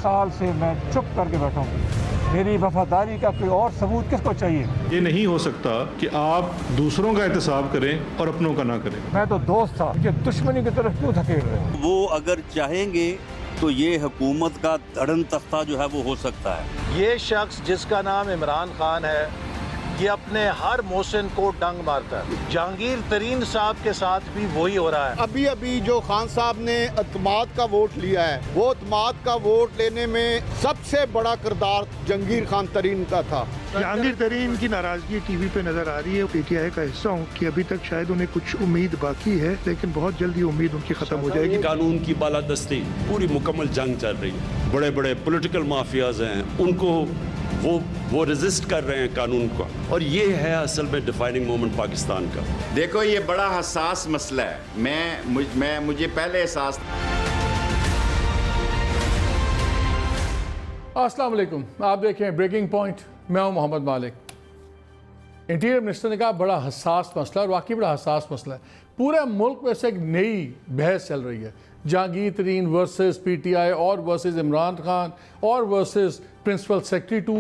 साल से मैं चुप करके बैठा हूँ। मेरी वफादारी का कोई और सबूत किसको चाहिए? ये नहीं हो सकता कि आप दूसरों का एहतसाब करें और अपनों का ना करें। मैं तो दोस्त था, मुझे दुश्मनी की तरफ क्यों धकेल रहे हो? वो अगर चाहेंगे तो ये हुकूमत का धड़न तख्ता जो है वो हो सकता है। ये शख्स जिसका नाम इमरान खान है, ये अपने हर मोहसिन को डंग मारता है। जहांगीर तरीन साहब के साथ भी वही हो रहा है। अभी अभी जो खान साहब ने अतमाद का वोट लिया है, वो अतमाद का वोट लेने में सबसे बड़ा किरदार जहांगीर खान तरीन का था। जहांगीर तरीन की नाराजगी टीवी पे नजर आ रही है। पीटीआई का हिस्सा हूँ कि अभी तक शायद उन्हें कुछ उम्मीद बाकी है, लेकिन बहुत जल्दी उम्मीद उनकी खत्म हो जाएगी। कानून की बालादस्ती पूरी मुकम्मल जंग चल रही है। बड़े बड़े पॉलिटिकल माफियाज हैं, उनको वो रेजिस्ट कर रहे हैं कानून को, और ये है असल में डिफाइनिंग मोमेंट पाकिस्तान का। देखो ये बड़ा हसास मसला है। मुझे पहले एहसास। अस्सलाम वालेकुम, आप देखें ब्रेकिंग पॉइंट। मैं हूं मोहम्मद मालिक। इंटीरियर मिनिस्टर ने कहा बड़ा हसास मसला, और वाकई बड़ा हसास मसला है। पूरे मुल्क में से एक नई बहस चल रही है, जहांगीर तरीन वर्सेस पीटीआई और वर्सेस इमरान खान और versus principal secretary to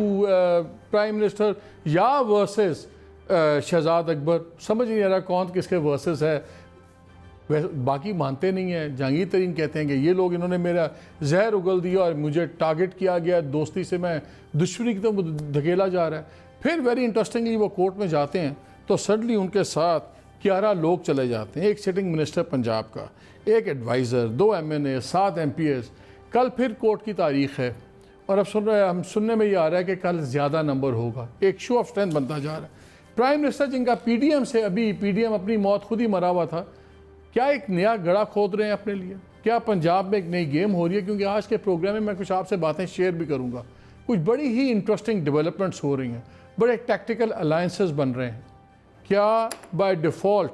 prime minister या वर्सेस शहजाद अकबर। समझ नहीं आ रहा कौन किसके वर्सेस है। बाकी मानते नहीं हैं। जहांगीर तरीन कहते हैं कि ये लोग, इन्होंने मेरा जहर उगल दिया और मुझे टारगेट किया गया, दोस्ती से मैं दुश्मनी की तरफ धकेला जा रहा है। फिर वेरी इंटरेस्टिंगली वो कोर्ट में जाते हैं तो सडनली उनके साथ 11 लोग चले जाते हैं। एक सिटिंग मिनिस्टर पंजाब का, एक एडवाइज़र, 2 MNA, 7 MPs। कल फिर कोर्ट की तारीख है और अब हम सुनने में ये आ रहा है कि कल ज़्यादा नंबर होगा। एक शो ऑफ स्ट्रेंथ बनता जा रहा है। प्राइम मिनिस्टर जिनका PDM से, अभी PDM अपनी मौत खुद ही मरा हुआ था, क्या एक नया गड़ा खोद रहे हैं अपने लिए? क्या पंजाब में एक नई गेम हो रही है? क्योंकि आज के प्रोग्राम में मैं कुछ आपसे बातें शेयर भी करूँगा। कुछ बड़ी ही इंटरेस्टिंग डेवलपमेंट्स हो रही हैं, बड़े टैक्टिकल अलायंसेस बन रहे हैं। क्या बाय डिफ़ॉल्ट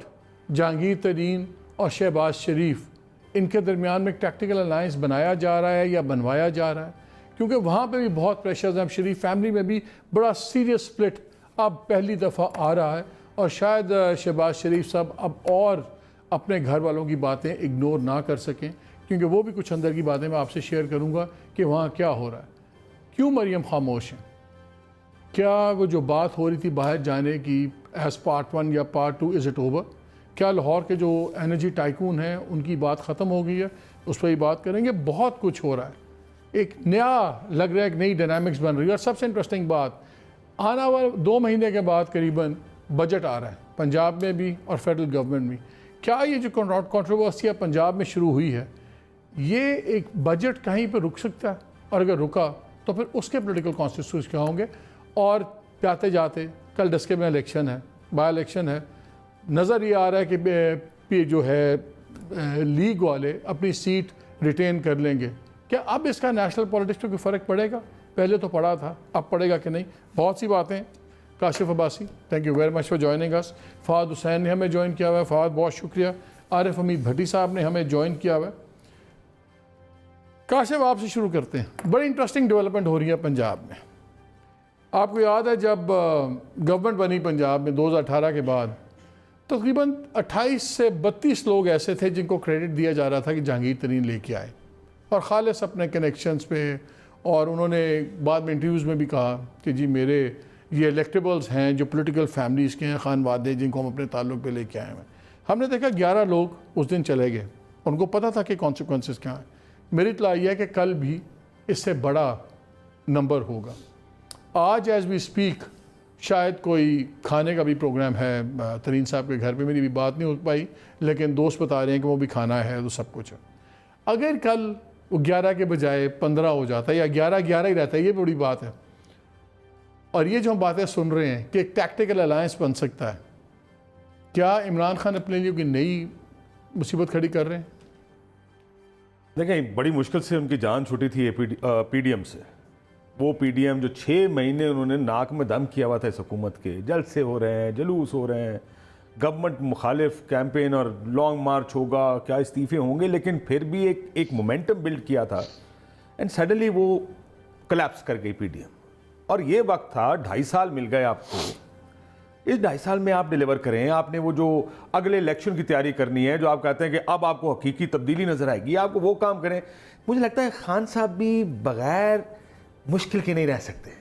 जहांगीर तरीन और शहबाज शरीफ, इनके दरमियान में एक टैक्टिकल अलायंस बनाया जा रहा है या बनवाया जा रहा है? क्योंकि वहाँ पे भी बहुत प्रेशर्स हैं। अब शरीफ फैमिली में भी बड़ा सीरियस स्प्लिट अब पहली दफ़ा आ रहा है, और शायद शहबाज शरीफ साहब अब और अपने घर वालों की बातें इग्नोर ना कर सकें, क्योंकि वो भी कुछ अंदर की बातें मैं आपसे शेयर करूँगा कि वहाँ क्या हो रहा है। क्यों मरियम खामोश हैं? क्या वो जो बात हो रही थी बाहर जाने की, एज पार्ट 1 या पार्ट 2, इज़ इट ओवर? क्या लाहौर के जो एनर्जी टाइकून हैं उनकी बात ख़त्म हो गई है? उस पर ही बात करेंगे। बहुत कुछ हो रहा है, एक नया लग रहा है, एक नई डायनामिक्स बन रही है। और सबसे इंटरेस्टिंग बात, आने वाले 2 महीने के बाद करीबन बजट आ रहा है पंजाब में भी और फेडरल गवर्नमेंट में। क्या ये जो कंट्रोवर्सी पंजाब में शुरू हुई है, ये एक बजट कहीं पर रुक सकता है? और अगर रुका तो फिर उसके पॉलिटिकल कॉन्सिक्वेंसेस क्या होंगे? और जाते जाते कल डस्के में इलेक्शन है, बाई इलेक्शन है। नज़र ये आ रहा है कि जो है लीग वाले अपनी सीट रिटेन कर लेंगे। क्या अब इसका नेशनल पॉलिटिक्स में कोई फ़र्क पड़ेगा? पहले तो पड़ा था, अब पड़ेगा कि नहीं? बहुत सी बातें। Kashif Abbasi, thank you very much for joining us. Fawad Hussain ने हमें ज्वाइन किया हुआ है, फ़ाद बहुत शुक्रिया। आरिफ हमीद भट्टी साहब ने हमें ज्वाइन किया हुआ है। काशिफ, आपसे शुरू करते हैं। बड़ी इंटरेस्टिंग डेवलपमेंट हो रही है पंजाब में। आपको याद है जब गवर्नमेंट बनी पंजाब में 2018 के बाद, तकरीबन 28 से 32 लोग ऐसे थे जिनको क्रेडिट दिया जा रहा था कि जहांगीर तरीन लेके आए, और ख़ालिस अपने कनेक्शंस पे। और उन्होंने बाद में इंटरव्यूज़ में भी कहा कि जी मेरे ये इलेक्टेबल्स हैं जो पॉलिटिकल फैमिलीज़ के हैं, खानवादे, जिनको हम अपने ताल्लुक़ पे लेके आए हैं। हमने देखा 11 लोग उस दिन चले गए, उनको पता था कि कॉन्सिक्वेंसेस क्या हैं। मेरी इत्तला ये है कि कल भी इससे बड़ा नंबर होगा। आज एज वी स्पीक शायद कोई खाने का भी प्रोग्राम है तरीन साहब के घर पे। मेरी भी बात नहीं हो पाई, लेकिन दोस्त बता रहे हैं कि वो भी खाना है, तो सब कुछ है। अगर कल वो 11 के बजाय 15 हो जाता है या 11-11 ही रहता है, ये बड़ी बात है। और ये जो हम बातें सुन रहे हैं कि एक टैक्टिकल अलायंस बन सकता है, क्या इमरान खान अपने लिए कोई नई मुसीबत खड़ी कर रहे हैं? देखें, बड़ी मुश्किल से उनकी जान छूटी थी PDM से। वो PDM जो 6 महीने उन्होंने नाक में दम किया हुआ था इस हुकूमत के, जलसे हो रहे हैं, जुलूस हो रहे हैं, गवर्नमेंट मुखालिफ कैंपेन और लॉन्ग मार्च होगा, क्या इस्तीफ़े होंगे, लेकिन फिर भी एक मोमेंटम बिल्ड किया था, एंड सडनली वो कोलैप्स कर गई PDM। और ये वक्त था, 2.5 साल मिल गए आपको इस 2.5 साल में आप डिलीवर करें। आपने वो जो अगले इलेक्शन की तैयारी करनी है, जो आप कहते हैं कि अब आपको हकीकी तब्दीली नजर आएगी, आपको वो काम करें। मुझे लगता है खान साहब भी बगैर मुश्किल के नहीं रह सकते।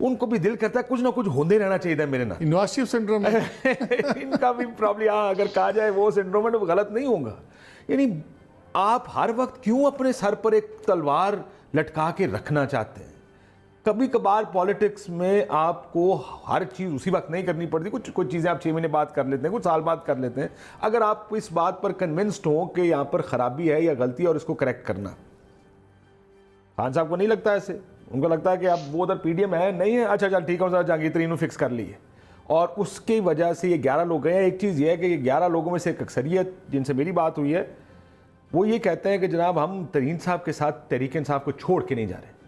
उनको भी दिल करता है कुछ ना कुछ होते रहना चाहिए मेरे ना। इन्वासिव सिंड्रोम इनका भी प्रॉब्लम, हाँ, अगर कहा जाए वो सिंड्रोम है तो गलत नहीं होगा। यानी आप हर वक्त क्यों अपने सर पर एक तलवार लटका के रखना चाहते हैं? कभी कभार पॉलिटिक्स में आपको हर चीज़ उसी वक्त नहीं करनी पड़ती। कुछ चीज़ें आप 6 महीने बाद कर लेते हैं, कुछ साल बाद कर लेते हैं, अगर आप इस बात पर कन्विंस्ड हो कि यहाँ पर ख़राबी है या गलती है और इसको करेक्ट करना। खान साहब को नहीं लगता ऐसे, उनको लगता है कि अब वो उधर पीडीएम है नहीं है, अच्छा चल ठीक है, जहांगीर तरीन फिक्स कर लिए और उसकी वजह से ये 11 लोग गए हैं। एक चीज़ ये है कि ये 11 लोगों में से एक अक्सरियत जिनसे मेरी बात हुई है वो ये कहते हैं कि जनाब हम तरीन साहब के साथ तहरीक इंसाफ को छोड़ के नहीं जा रहे,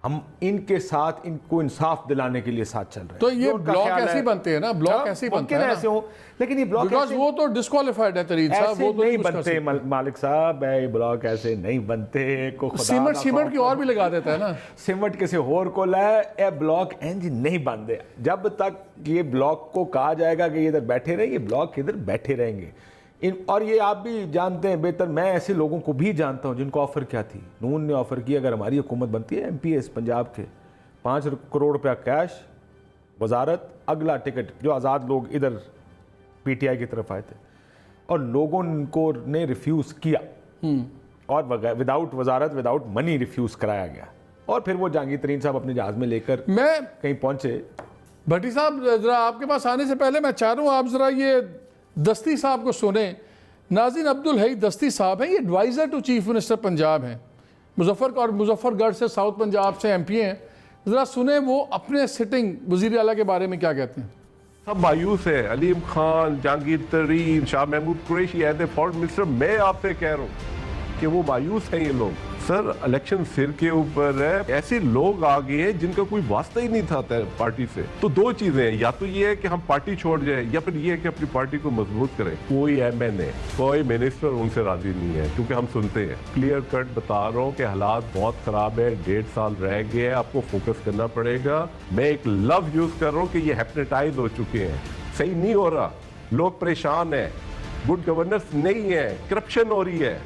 हम इनके साथ इनको इंसाफ दिलाने के लिए साथ चल रहे हैं। तो ये ब्लॉक ऐसे ही बनते हैं ना, ब्लॉक ऐसे ही बनते हैं ऐसे हो, लेकिन ये ब्लॉक बिकॉज़ वो तो डिस्क्वालीफाइड है तरीन साहब, वो तो नहीं बनते मालिक साहब, ये ब्लॉक ऐसे नहीं बनते। को सीमेंट की और भी लगा देता है ना, सीमेंट किसी और को लाए, ये ब्लॉक इंज नहीं बनते। जब तक ये ब्लॉक को कहा जाएगा कि ये इधर बैठे रहे, ये ब्लॉक इधर बैठे रहेंगे। और ये आप भी जानते हैं बेहतर, मैं ऐसे लोगों को भी जानता हूं जिनको ऑफर क्या थी। नून ने ऑफर किया अगर हमारी हुकूमत बनती है, एमपीएस पंजाब के 5 करोड़ रुपया कैश, वजारत, अगला टिकट, जो आज़ाद लोग इधर पीटीआई की तरफ आए थे और लोगों को ने रिफ्यूज़ किया और विदाउट वजारत विदाउट मनी रिफ्यूज़ कराया गया। और फिर वो जहांगीर तरीन साहब अपने जहाज़ में लेकर मैं कहीं पहुंचे। भट्टी साहब ज़रा आपके पास आने से पहले मैं चाह रहा हूँ आप ज़रा ये दस्ती साहब को सुने। नाज़रीन, अब्दुल हई दस्ती साहब हैं, ये adviser to chief minister Punjab हैं, मुजफ्फरगढ़ से, साउथ पंजाब से एमपी हैं। ज़रा सुने वो अपने सिटिंग वज़ीर आला के बारे में क्या कहते हैं। सब मायूस है। Aleem Khan, Jahangir Tareen, Shah Mahmood Qureshi as a foreign minister, मैं आपसे कह रहा हूँ कि वो मायूस हैं ये लोग। सर इलेक्शन सिर के ऊपर है, ऐसे लोग आ गए हैं जिनका कोई वास्ता ही नहीं था पार्टी से। तो 2 चीजें हैं, या तो ये है कि हम पार्टी छोड़ जाए या फिर ये है कि अपनी पार्टी को मजबूत करें। कोई एमएनए, कोई मिनिस्टर उनसे राजी नहीं है, क्योंकि हम सुनते हैं। क्लियर कट बता रहा हूँ कि हालात बहुत खराब है, 1.5 साल रह गए, आपको फोकस करना पड़ेगा। मैं एक लव यूज कर रहा हूँ कि ये हेप्नेटाइज हो चुके हैं, सही नहीं हो रहा, लोग परेशान है, गुड गवर्नेंस नहीं है, करप्शन हो रही है,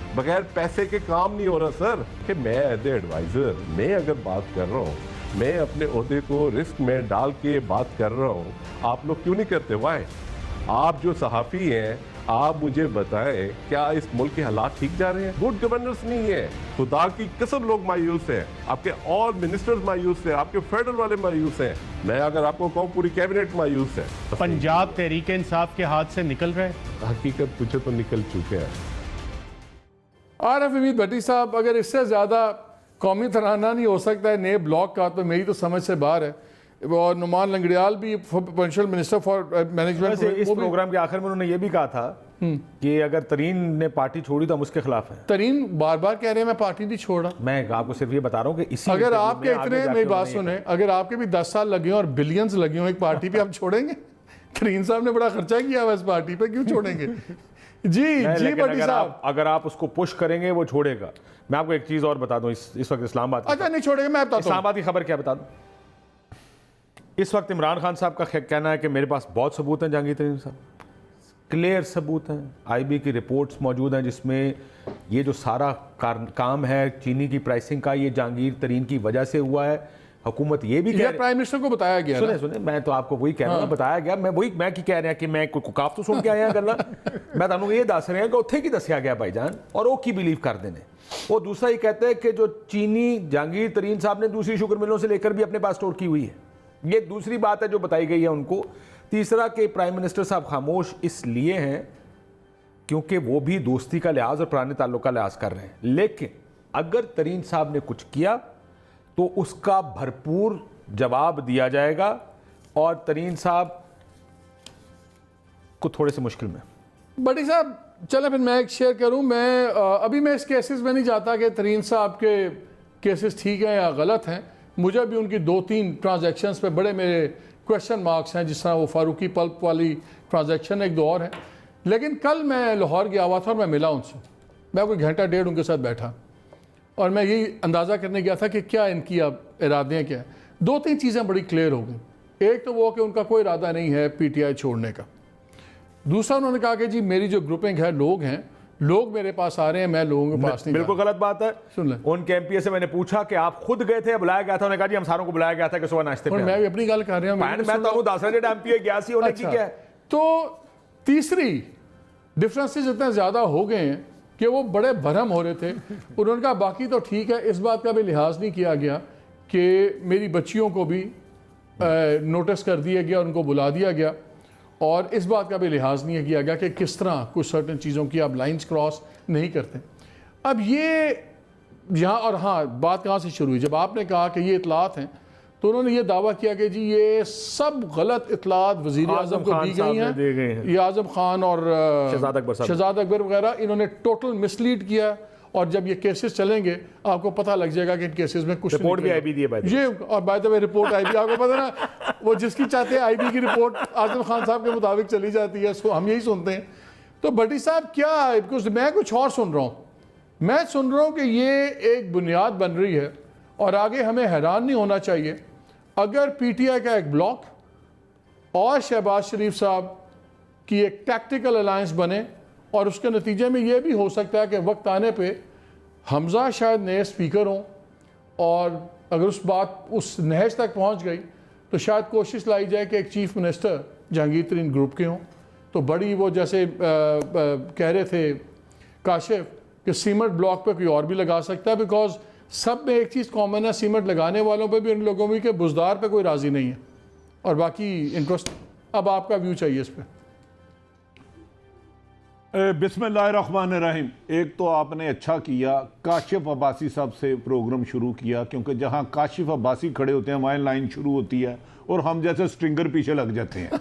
बगैर पैसे के काम नहीं हो रहा। सर कि मैं एज ए एडवाइजर, मैं अगर बात कर रहा हूँ, मैं अपने ओहदे को रिस्क में डाल के बात कर रहा हूँ, आप लोग क्यों नहीं करते? वाई? आप जो सहाफ़ी हैं, आप मुझे बताएं क्या इस मुल्क के हालात ठीक जा रहे हैं? गुड गवर्नेंस नहीं है, खुदा की कसम लोग मायूस हैं, आपके और मिनिस्टर्स मायूस हैं, आपके फेडरल वाले मायूस हैं, मैं अगर आपको कहूँ पूरी कैबिनेट मायूस है। पंजाब तहरीक इंसाफ के हाथ से निकल रहे, हकीकत पूछे तो निकल चुके हैं। आरिफ हमीद भट्टी साहब, अगर इससे ज़्यादा कौमी तराना नहीं हो सकता है नए ब्लॉक का, तो मेरी तो समझ से बाहर है। और नुमान लंगड़ियाल भी पोटेंशियल मिनिस्टर फॉर मैनेजमेंट। इस प्रोग्राम के आखिर में उन्होंने ये भी कहा था कि अगर तरीन ने पार्टी छोड़ी तो हम उसके खिलाफ हैं। तरीन बार बार कह रहे हैं मैं पार्टी नहीं छोड़ा। मैं आपको सिर्फ ये बता रहा हूँ कि इसी अगर आपके इतने, मेरी बात सुने, अगर आपके भी 10 साल लगे और बिलियंस लगे हो एक पार्टी पे, आप छोड़ेंगे? तरीन साहब ने बड़ा खर्चा किया हुआ इस पार्टी पे, क्यों छोड़ेंगे? जी भट्टी साहब, अगर आप उसको पुश करेंगे वो छोड़ेगा। मैं आपको एक चीज और बता दूं, इस वक्त इस्लामाबाद, अच्छा नहीं छोड़ेगा, मैं बताता हूं इस्लामाबाद की खबर क्या बता दूं। इस वक्त इमरान खान साहब का कहना है कि मेरे पास बहुत सबूत हैं, जहांगीर तरीन साहब, क्लियर सबूत हैं, आईबी की रिपोर्ट्स मौजूद हैं जिसमें ये जो सारा काम है चीनी की प्राइसिंग का, ये जहांगीर तरीन की वजह से हुआ है। हुकूमत ये भी कह, प्राइम मिनिस्टर को बताया गया। सुने मैं तो आपको वही कह रहा हूँ, बताया गया। मैं की कह रहा कि मैं काफ तो सुन के आया गल्ला, मैं तुहानू ये दस रहा कि उत्थे की दसिया गया भाईजान, और वो की बिलीव कर देने। वो दूसरा ही कहते हैं कि जो चीनी जहांगीर तरीन साहब ने दूसरी शुगर मिलों से लेकर भी अपने पास स्टोर की हुई है, ये दूसरी बात है जो बताई गई है उनको। तीसरा कि प्राइम मिनिस्टर साहब खामोश इसलिए हैं क्योंकि वो भी दोस्ती का लिहाज और पुराने ताल्लुक का लिहाज कर रहे हैं। लेकिन अगर तरीन साहब ने कुछ किया तो उसका भरपूर जवाब दिया जाएगा, और तरीन साहब को थोड़े से मुश्किल में। भट्टी साहब चले फिर मैं एक शेयर करूं, अभी मैं इस केसेस में नहीं जाता कि तरीन साहब के केसेस ठीक हैं या गलत हैं। मुझे भी उनकी 2-3 ट्रांजैक्शंस पे बड़े मेरे क्वेश्चन मार्क्स हैं, जिस तरह वो फारूकी पल्प वाली ट्रांजैक्शन एक दो और है। लेकिन कल मैं लाहौर गया हुआ था और मैं मिला उनसे, मैं कोई घंटा डेढ़ उनके साथ बैठा और मैं यही अंदाज़ा करने गया था कि क्या इनकी अब इरादे क्या है। 2-3 चीज़ें बड़ी क्लियर हो गई। एक तो वो कि उनका कोई इरादा नहीं है पीटीआई छोड़ने का। दूसरा उन्होंने कहा कि जी मेरी जो ग्रुपिंग है, लोग मेरे पास आ रहे हैं, मैं लोगों के पास नहीं। बिल्कुल गलत बात है। सुन लें, उनके एमपीए से मैंने पूछा कि आप खुद गए थे, बुलाया गया था? उन्होंने कहा जी हम सारों को बुलाया गया था कि सुबह नाश्ते पे। मैं भी अपनी गल कर रहा हूं, मैं तो दस रहा जेड़ा एमपीए गया सी उन्हें की क्या है। तो तीसरी डिफरेंसेस इतने ज्यादा हो गए हैं कि वो बड़े भरम हो रहे थे। उन्होंने कहा बाकी तो ठीक है, इस बात का भी लिहाज नहीं किया गया कि मेरी बच्चियों को भी नोटिस कर दिया गया, उनको बुला दिया गया, और इस बात का भी लिहाज नहीं किया गया कि किस तरह कुछ सर्टन चीज़ों की आप लाइंस क्रॉस नहीं करते। अब ये यहाँ, और हाँ, बात कहाँ से शुरू हुई? जब आपने कहा कि ये इतलात हैं, तो उन्होंने ये दावा किया कि जी ये सब गलत इतलात वज़ीर आज़म को दी गई हैं। ये आज़म खान और शहजाद अकबर वगैरह, इन्होंने टोटल मिसलीड किया। और जब ये केसेस चलेंगे आपको पता लग जाएगा कि इन केसेस में कुछ रिपोर्ट भी आईबी दी है ये, और by the way report IB, आपको पता ना, वो जिसकी चाहते हैं आईबी की रिपोर्ट आज़म खान साहब के मुताबिक चली जाती है, सो हम यही सुनते हैं। तो भट्टी साहब क्या है, बिकॉज मैं कुछ और सुन रहा हूँ। मैं सुन रहा हूँ कि ये एक बुनियाद बन रही है, और आगे हमें हैरान नहीं होना चाहिए अगर पीटीआई का एक ब्लॉक और शहबाज शरीफ साहब की एक टैक्टिकल अलायंस बने, और उसके नतीजे में ये भी हो सकता है कि वक्त आने पे हमजा शायद नए स्पीकर हों, और अगर उस नहज तक पहुंच गई तो शायद कोशिश लाई जाए कि एक चीफ मिनिस्टर जहांगीर तरीन ग्रुप के हों। तो बड़ी वो जैसे कह रहे थे काशिफ कि सीमेंट ब्लॉक पे कोई और भी लगा सकता है, बिकॉज सब में एक चीज़ कॉमन है, सीमेंट लगाने वालों पे भी, उन लोगों में कि बुजदार पे कोई राज़ी नहीं है, और बाकी इंटरेस्ट। अब आपका व्यू चाहिए इस पर। बिस्मिल्लाहिर्रहमानिर्रहीम। एक तो आपने अच्छा किया, काशिफ अब्बासी साहब से प्रोग्राम शुरू किया, क्योंकि जहां काशिफ अब्बासी खड़े होते हैं वहाँ लाइन शुरू होती है और हम जैसे स्ट्रिंगर पीछे लग जाते हैं।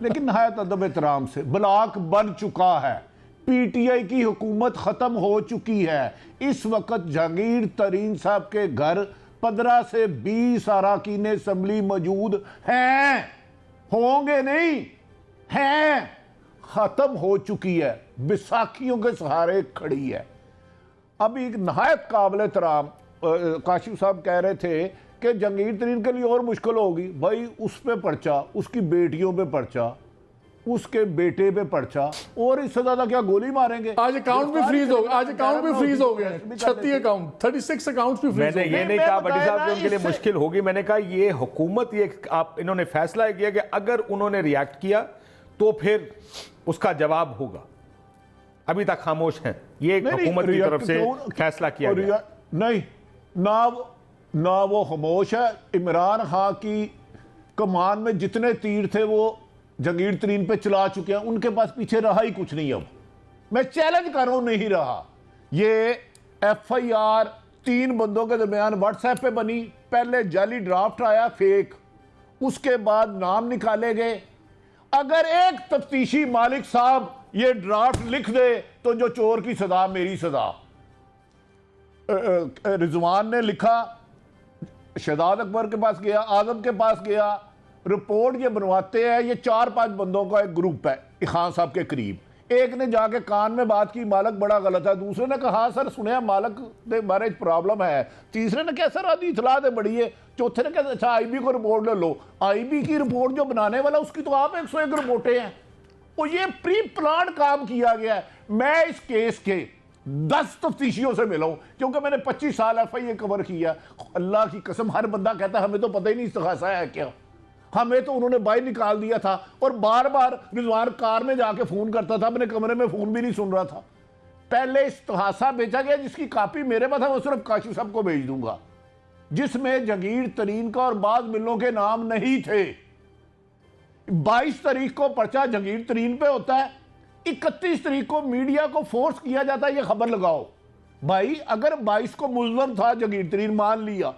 लेकिन नहायत अदब एहतराम से, ब्लॉक बन चुका है, पीटीआई की हुकूमत ख़त्म हो चुकी है। इस वक्त जहांगीर तरीन साहब के घर 15 से 20 अरकान असम्बली मौजूद हैं, होंगे नहीं हैं, ख़त्म हो चुकी है, बैसाखियों के सहारे खड़ी है। अब एक नहायत काबिल एहतराम काशिफ साहब कह रहे थे कि जहांगीर तरीन के लिए और मुश्किल होगी। भाई उस पे पर्चा, उसकी बेटियों पे पर्चा, उसके बेटे पे पर्चा, और इससे ज्यादा क्या गोली मारेंगे? आज अकाउंट भी फ्रीज हो गए, आज अकाउंट भी फ्रीज हो गए, 36 अकाउंट, 36 अकाउंट्स भी फ्रीज। मैंने ये नहीं कहा भट्टी साहब कि उनके लिए मुश्किल होगी, मैंने कहा ये हुकूमत, ये आप इन्होंने फैसला किया कि अगर उन्होंने रिएक्ट किया तो फिर उसका जवाब होगा। अभी तक खामोश हैं, ये एक हुकूमत की तरफ से फैसला किया गया। नहीं, ना वो खामोश है। इमरान खान की कमान में जितने तीर थे वो जहांगीर तरीन पे चला चुके हैं, उनके पास पीछे रहा ही कुछ नहीं। अब मैं चैलेंज कर रहा हूं, नहीं रहा। ये FIR 3 बंदों के दरमियान व्हाट्सएप पे बनी, पहले जाली ड्राफ्ट आया फेक, उसके बाद नाम निकाले गए। अगर एक तफ्तीशी मालिक साहब ये ड्राफ्ट लिख दे तो जो चोर की सजा मेरी सजा। रिजवान ने लिखा, शहजाद अकबर के पास गया, आजम के पास गया, रिपोर्ट ये बनवाते हैं। ये 4-5 बंदों का एक ग्रुप है खान साहब के करीब। एक ने जाके कान में बात की, मालक बड़ा गलत है। दूसरे ने कहा सर सुने मालक दे बारे प्रॉब्लम है। तीसरे ने कहा सर आदि इतला दे बड़ी है। चौथे ने कहा अच्छा IB को रिपोर्ट ले लो। IB की रिपोर्ट जो बनाने वाला उसकी तो आप 101 रिपोर्टें हैं। और ये प्री प्लान काम किया गया है। मैं इस केस के 10 तफ्तीशियों से मिला हूं, क्योंकि मैंने 25 साल FIA कवर किया। अल्लाह की कसम, हर बंदा कहता है हमें तो पता ही नहीं इस्तिगासा है क्या, हमें तो उन्होंने बाहर निकाल दिया था। और बार बार रिजवान कार में जाके फोन करता था, अपने कमरे में फोन भी नहीं सुन रहा था। पहले इस्तिगासा भेजा गया जिसकी कॉपी मेरे पास है, वो सिर्फ काशिफ साहब को भेज दूंगा, जिसमें जहांगीर तरीन का और बाज मिलों के नाम नहीं थे। 22 तारीख को पर्चा जहांगीर तरीन पे होता है, 31 तारीख को मीडिया को फोर्स किया जाता है ये खबर लगाओ। भाई अगर 22 को मुल्ज़म था जहांगीर तरीन, मान लिया,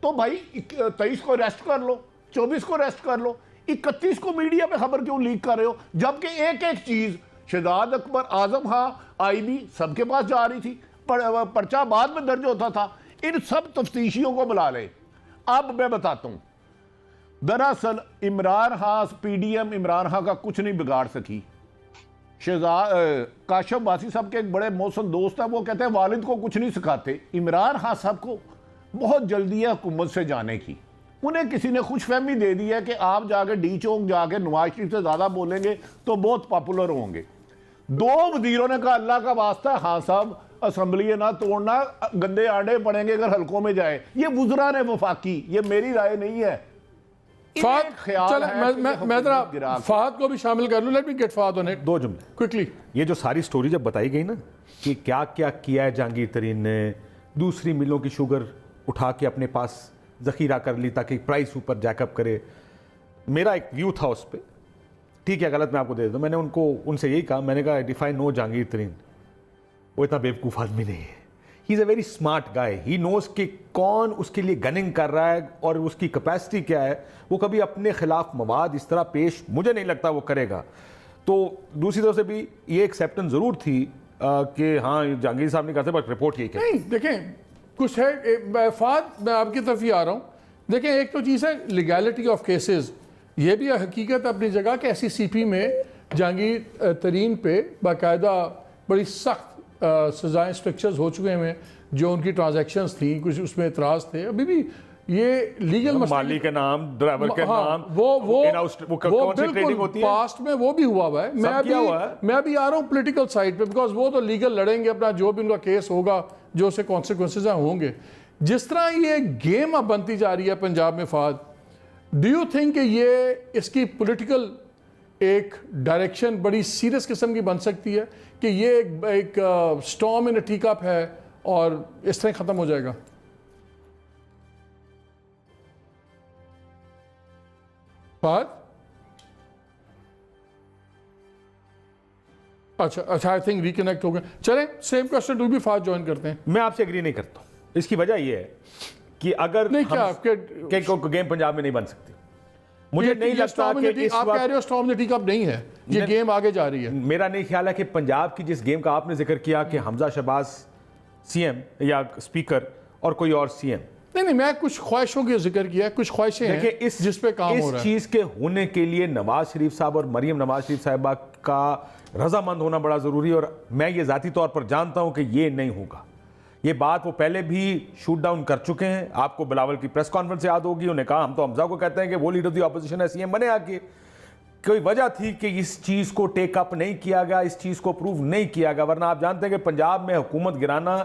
तो भाई 23 को अरेस्ट कर लो, 24 को अरेस्ट कर लो, 31 को मीडिया पे खबर क्यों लीक कर रहे हो? जबकि एक एक चीज शहजाद अकबर, आजम खां, IB सबके पास जा रही थी, पर्चा बाद में दर्ज होता था। इन सब तफ्तीशियों को बुला ले। अब मैं बताता हूं, दरअसल इमरान खान, PDM इमरान खान का कुछ नहीं बिगाड़ सकी। काशिफ अब्बासी साहब के एक बड़े मौसम दोस्त है, वो कहते हैं वालिद को कुछ नहीं सिखाते। इमरान खान साहब को बहुत जल्दी है हुकूमत से जाने की, उन्हें किसी ने खुशफहमी दे दी है कि आप जाके डी चौक जाके नवाज शरीफ से ज़्यादा बोलेंगे तो बहुत पॉपुलर होंगे। 2 वजीरों ने कहा अल्लाह का वास्ता हाँ साहब असम्बली ना तोड़ना, गंदे आड़े पड़ेंगे अगर हल्कों में जाए। ये वुज़रा ने वफाकी, ये मेरी राय नहीं है। फहद को भी शामिल कर लूं। Let me get Fahad on it. 2 जुमले क्विकली। ये जो सारी स्टोरी जब बताई गई ना कि क्या क्या किया है जहांगीर तरीन ने, दूसरी मिलों की शुगर उठा के अपने पास ज़ख़ीरा कर ली ताकि प्राइस ऊपर जैकअप करे, मेरा एक व्यू था उस पर। ठीक है, गलत मैं आपको दे दूँ। मैंने उनसे यही कहा, मैंने कहा डिफाई नो जहांगीर तरीन, वो इतना बेवकूफ़ आदमी नहीं है। He is a very smart guy, he knows कि कौन उसके लिए गनिंग कर रहा है और उसकी कैपेसिटी क्या है। वो कभी अपने खिलाफ मवाद इस तरह पेश मुझे नहीं लगता वो करेगा। तो दूसरी तरफ से भी ये एक्सेप्टेंस ज़रूर थी कि हाँ जहांगीर साहब नहीं करते, बट रिपोर्ट यही नहीं। देखें कुछ है फाद, मैं आपकी तरफ ही आ रहा हूँ। देखें एक तो चीज़ है लीगैलिटी ऑफ केसेस, ये भी हकीकत अपनी जगह कि SCCP में जहांगीर तरीन पे बाकायदा बड़ी सख्त सजाएं स्ट्रक्चर्स हो चुके हैं, जो उनकी ट्रांजैक्शंस थी कुछ उसमें एतराज़ थे। अभी भी ये लीगल माली के नाम, ड्राइवर के नाम, वो बिल्कुल पास्ट में वो भी हुआ है। मैं भी आ रहा हूँ पॉलिटिकल साइड पे, बिकॉज वो तो लीगल लड़ेंगे अपना, जो भी उनका केस होगा, जो उससे कॉन्सिक्वेंसेज होंगे। जिस तरह ये गेम अब बनती जा रही है पंजाब में, फाद, डू यू थिंक ये इसकी पॉलिटिकल एक डायरेक्शन बड़ी सीरियस किस्म की बन सकती है कि ये एक स्टॉर्म इन अ टी कप है और इस तरह ख़त्म हो जाएगा? अच्छा आई थिंक रिकनेक्ट हो गए। चलें, सेम क्वेश्चन टू भी फास्ट ज्वाइन करते हैं। मैं आपसे एग्री नहीं करता हूं। इसकी वजह यह है कि अगर नहीं क्या आपके गेम पंजाब में नहीं बन सकती, मुझे नहीं लगता कि आप कह रहे हो स्टॉर्म द टी कप नहीं है, ये गेम आगे जा रही है। मेरा नहीं ख्याल है कि पंजाब की जिस गेम का आपने जिक्र किया कि हमजा शहबाज CM या स्पीकर और कोई और CM, नहीं, मैं कुछ ख्वाहिशों की जिक्र किया, कुछ ख्वाहिशें हैं जिस पे काम हो रहा है। इस चीज के होने के लिए नवाज शरीफ साहब और मरियम नवाज शरीफ साहिबा का रजामंद होना बड़ा जरूरी है। और मैं ये जाती तौर पर जानता हूं कि ये नहीं होगा। ये बात वो पहले भी शूट डाउन कर चुके हैं। आपको बिलावल की प्रेस कॉन्फ्रेंस याद होगी, उन्होंने कहा हम तो हमजा को कहते हैं कि वो लीडर दी ऑपोजिशन है, CM बने आके। कोई वजह थी कि इस चीज को टेक अप नहीं किया गया, इस चीज को अप्रूव नहीं किया गया, वरना आप जानते हैं कि पंजाब में हुकूमत गिराना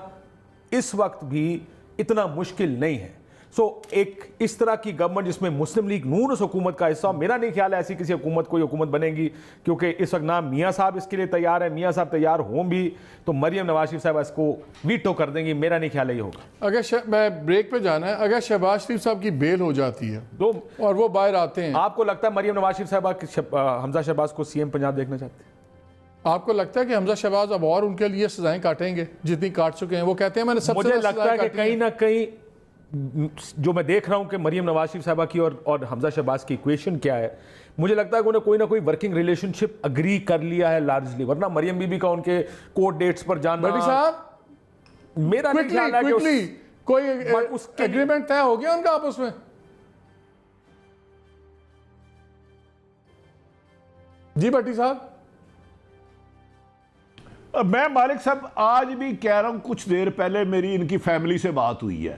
इस वक्त भी इतना मुश्किल नहीं है। सो एक इस तरह की गवर्नमेंट जिसमें मुस्लिम लीग नून उस हुकूमत का हिस्सा, मेरा नहीं ख्याल है ऐसी किसी हुकूमत कोई हुकूमत बनेगी, क्योंकि इस वक्त ना मियाँ साहब इसके लिए तैयार है। मियाँ साहब तैयार हों भी तो मरियम नवाज शरीफ साहब इसको वीटो कर देंगी। मेरा नहीं ख्याल है ये होगा। अगर मैं ब्रेक पे जाना है, अगर शहबाज शरीफ साहब की बेल हो जाती है तो और वो बाहर आते हैं, आपको लगता है मरियम नवाज शरीफ साहब हमजा शहबाज को CM पंजाब देखना चाहते हैं? आपको लगता है कि हमजा शहबाज अब और उनके लिए सजाएं काटेंगे जितनी काट चुके हैं? वो कहते हैं मैंने सबसे मुझे लगता है कि कहीं ना कहीं जो मैं देख रहा हूं कि मरियम नवाज शरीफ साहबा की और हमजा शहबाज की इक्वेशन क्या है, मुझे लगता है कि उन्हें कोई ना कोई वर्किंग रिलेशनशिप अग्री कर लिया है लार्जली, वरना मरियम बीबी का उनके कोर्ट डेट्स पर जाना, बड़ी साहब मेरा नहीं ख्याल है कि कोई एग्रीमेंट तय हो गया उनका आपस में। जी भट्टी साहब। मैं मालिक साहब आज भी कह रहा हूं, कुछ देर पहले मेरी इनकी फैमिली से बात हुई है।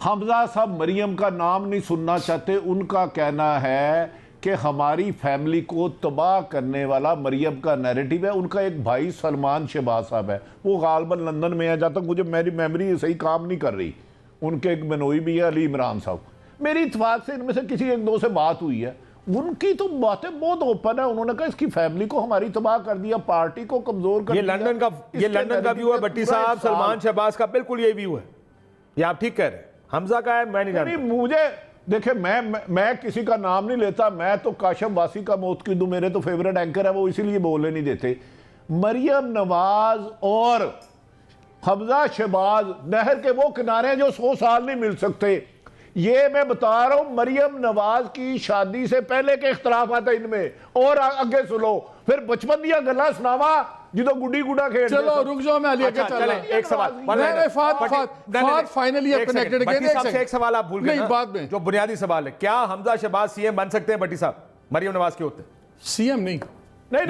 हमजा साहब मरियम का नाम नहीं सुनना चाहते। उनका कहना है कि हमारी फैमिली को तबाह करने वाला मरियम का नैरेटिव है। उनका एक भाई सलमान शहबाज साहब है, वो गालबन लंदन में है, जहाँ तक मुझे मेरी मेमोरी सही काम नहीं कर रही। उनके एक मनोई भी है, अली इमरान साहब। मेरी इत्तेफाक से इनमें से किसी एक दो से बात हुई है, उनकी तो बातें बहुत ओपन है। उन्होंने कहा इसकी फैमिली को हमारी तबाह कर दिया, पार्टी को कमजोर कर दिया। ये लंदन का व्यू है भट्टी साहब, सलमान शहबाज का बिल्कुल ये व्यू है। ये आप ठीक कह रहे हैं। हमजा का है, मैं नहीं जानता। मुझे देखे, मैं किसी का नाम नहीं लेता, मैं तो काशम वासी का मौत की दूं, मेरे तो फेवरेट एंकर है, वो इसीलिए बोलने नहीं देते। मरियम नवाज और हमजा शहबाज नहर के वो किनारे हैं जो 100 साल नहीं मिल सकते। ये मैं बता रहा हूं, मरियम नवाज की शादी से पहले के इख्तलाफात है इनमें, और आगे सुनो, फिर बचपन दिया गल्ला सुनावा जिदो गुड्डी गुडा खेल। चलो रुक जाओ, मैं अली आगे चल रहा हूं। एक सवाल फाइनली कनेक्टेड अगेन। एक सवाल आप भूल गए ना, बाद में जो बुनियादी सवाल है, क्या हमजा शहबाज CM बन सकते हैं भट्टी साहब मरियम नवाज के होते? CM नहीं,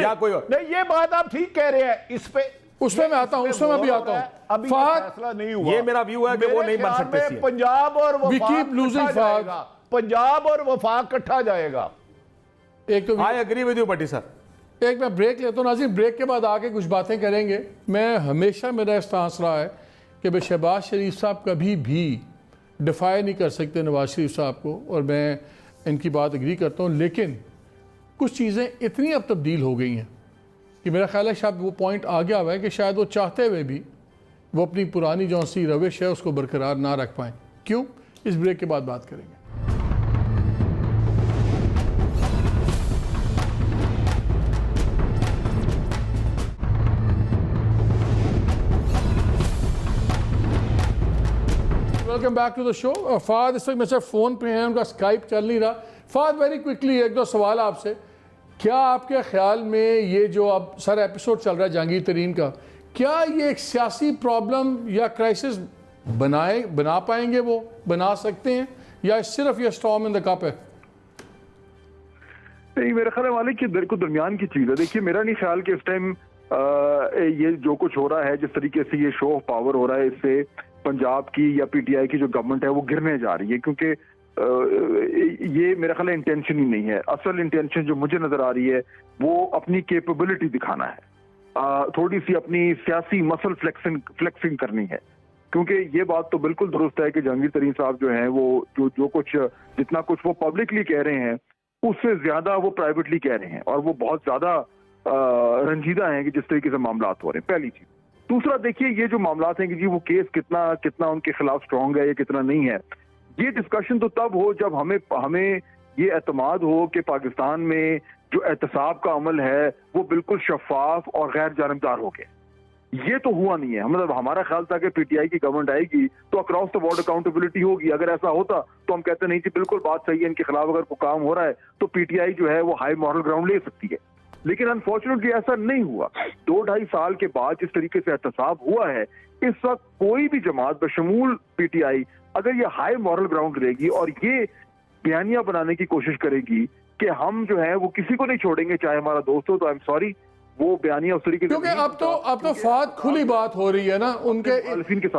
या कोई और नहीं। ये बात आप ठीक कह रहे हैं, इस पे उसमें मैं आता हूं, उसमें मैं भी आता हूं। अभी फैसला नहीं हुआ। ये मेरा व्यू है कि वो नहीं बन सकते। पंजाब और we keep losing Fahad. Punjab और वफाक इकट्ठा जाएगा। एक तो I agree with you Bhatti साहब। एक मैं ब्रेक लेता हूँ नाज़रीन, ब्रेक के बाद आके कुछ बातें करेंगे। मैं हमेशा मेरा स्टांस रहा है कि भाई शहबाज शरीफ साहब कभी भी डिफाई नहीं कर सकते नवाज शरीफ साहब को, और मैं इनकी बात एग्री करता हूँ, लेकिन कुछ चीज़ें इतनी अब तब्दील हो गई हैं कि मेरा ख्याल है शायद वो पॉइंट आ गया हुआ है कि शायद वो चाहते हुए भी वो अपनी पुरानी जो सी रविश है उसको बरकरार ना रख पाएँ। क्यों? इस ब्रेक के बाद बात करेंगे। Welcome back to the show. Fahad इस वक्त मेरे साथ फ़ोन पे हैं, उनका स्काइप चल नहीं रहा। फाद वेरी क्विकली एक दो सवाल आपसे। क्या आपके ख्याल में ये जो अब सारा एपिसोड चल रहा है जहांगीर तरीन का, क्या ये एक सियासी प्रॉब्लम या क्राइसिस बना पाएंगे, वो बना सकते हैं, या सिर्फ ये स्टॉर्म इन द कप है? नहीं, मेरा ख्याल वाले कि दरमियान की चीज़ है। देखिए, मेरा नहीं ख्याल कि इस टाइम ये जो कुछ हो रहा है, जिस तरीके से ये शो ऑफ पावर हो रहा है, इससे पंजाब की या पीटीआई की जो गवर्नमेंट है वो गिरने जा रही है, क्योंकि ये मेरा ख्याल इंटेंशन ही नहीं है। असल इंटेंशन जो मुझे नजर आ रही है वो अपनी कैपेबिलिटी दिखाना है, थोड़ी सी अपनी सियासी मसल फ्लेक्सिंग करनी है। क्योंकि ये बात तो बिल्कुल दुरुस्त है कि जहांगीर तरीन साहब जो हैं वो जो कुछ जितना कुछ वो पब्लिकली कह रहे हैं उससे ज्यादा वो प्राइवेटली कह रहे हैं, और वो बहुत ज्यादा रंजीदा हैं कि जिस तरीके से मामला हो रहे हैं, पहली चीज। दूसरा, देखिए, ये जो मामला हैं कि जी वो केस कितना उनके खिलाफ स्ट्रांग है या कितना नहीं है, ये डिस्कशन तो तब हो जब हमें ये एतमाद हो कि पाकिस्तान में जो एहतसाब का अमल है वो बिल्कुल शफाफ और गैर जानबदार हो गया। ये तो हुआ नहीं है। मतलब हमारा ख्याल था कि पीटीआई की गवर्नमेंट आएगी तो अक्रॉस द बोर्ड अकाउंटेबिलिटी होगी। अगर ऐसा होता तो हम कहते नहीं जी बिल्कुल बात सही है, इनके खिलाफ अगर कोई काम हो रहा है तो पीटीआई जो है वो हाई मॉरल ग्राउंड ले सकती है। लेकिन अनफॉर्चुनेटली ऐसा नहीं हुआ। 2-2.5 साल के बाद जिस तरीके से एहतसाब हुआ है, इस वक्त कोई भी जमात बशमूल पीटीआई अगर ये हाई मॉरल ग्राउंड लेगी और ये बयानियां बनाने की कोशिश करेगी कि हम जो है वो किसी को नहीं छोड़ेंगे चाहे हमारा दोस्त हो, तो आई एम सॉरी, वो बयानियां उस तरीके से, क्योंकि अब तो फात खुली बात हो रही है ना,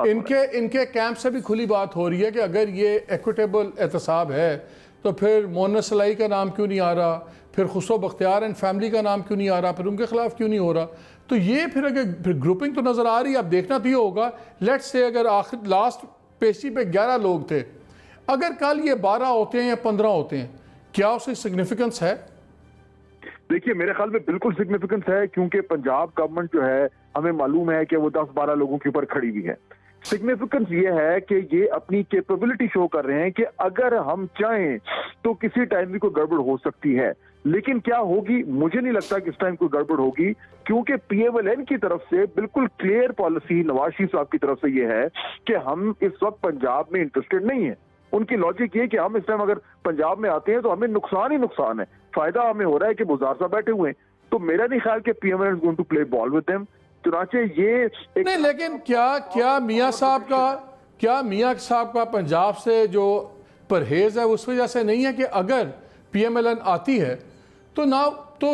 इनके कैंप से भी खुली बात हो रही है कि अगर ये इक्विटेबल एहतसाब है तो फिर मोहन्नस सलाई का नाम क्यों नहीं आ रहा, फिर खुसरो बख्तियार एंड फैमिली का नाम क्यों नहीं आ रहा, फिर उनके खिलाफ क्यों नहीं हो रहा। तो ये फिर अगर ग्रुपिंग तो नज़र आ रही है। अब देखना तो ये होगा, लेट्स से अगर आखिर लास्ट पेशी पे 11 लोग थे, अगर कल ये 12 होते हैं या 15 होते हैं, क्या उसकी सिग्निफिकेंस है? देखिए, मेरे ख्याल में बिल्कुल सिग्निफिकेंस है, क्योंकि पंजाब गवर्नमेंट जो है हमें मालूम है कि वो 10-12 लोगों के ऊपर खड़ी हुई है। सिग्निफिकेंस ये है कि ये अपनी कैपेबिलिटी शो कर रहे हैं कि अगर हम चाहें तो किसी टाइम भी कोई गड़बड़ हो सकती है। लेकिन क्या होगी, मुझे नहीं लगता कि इस टाइम कोई गड़बड़ होगी, क्योंकि पीएमएलएन की तरफ से बिल्कुल क्लियर पॉलिसी नवाज शरीफ साहब की तरफ से ये है कि हम इस वक्त पंजाब में इंटरेस्टेड नहीं है। उनकी लॉजिक ये कि हम इस टाइम अगर पंजाब में आते हैं तो हमें नुकसान ही नुकसान है, फायदा हमें हो रहा है कि बुज़ार साहब बैठे हुए हैं। तो मेरा नहीं ख्याल कि PMLN is going to play ball with them. चुनाचे ये नहीं, लेकिन क्या मियां साहब का पंजाब से जो परहेज है उस वजह से नहीं है कि अगर पीएमएलएन आती है तो ना तो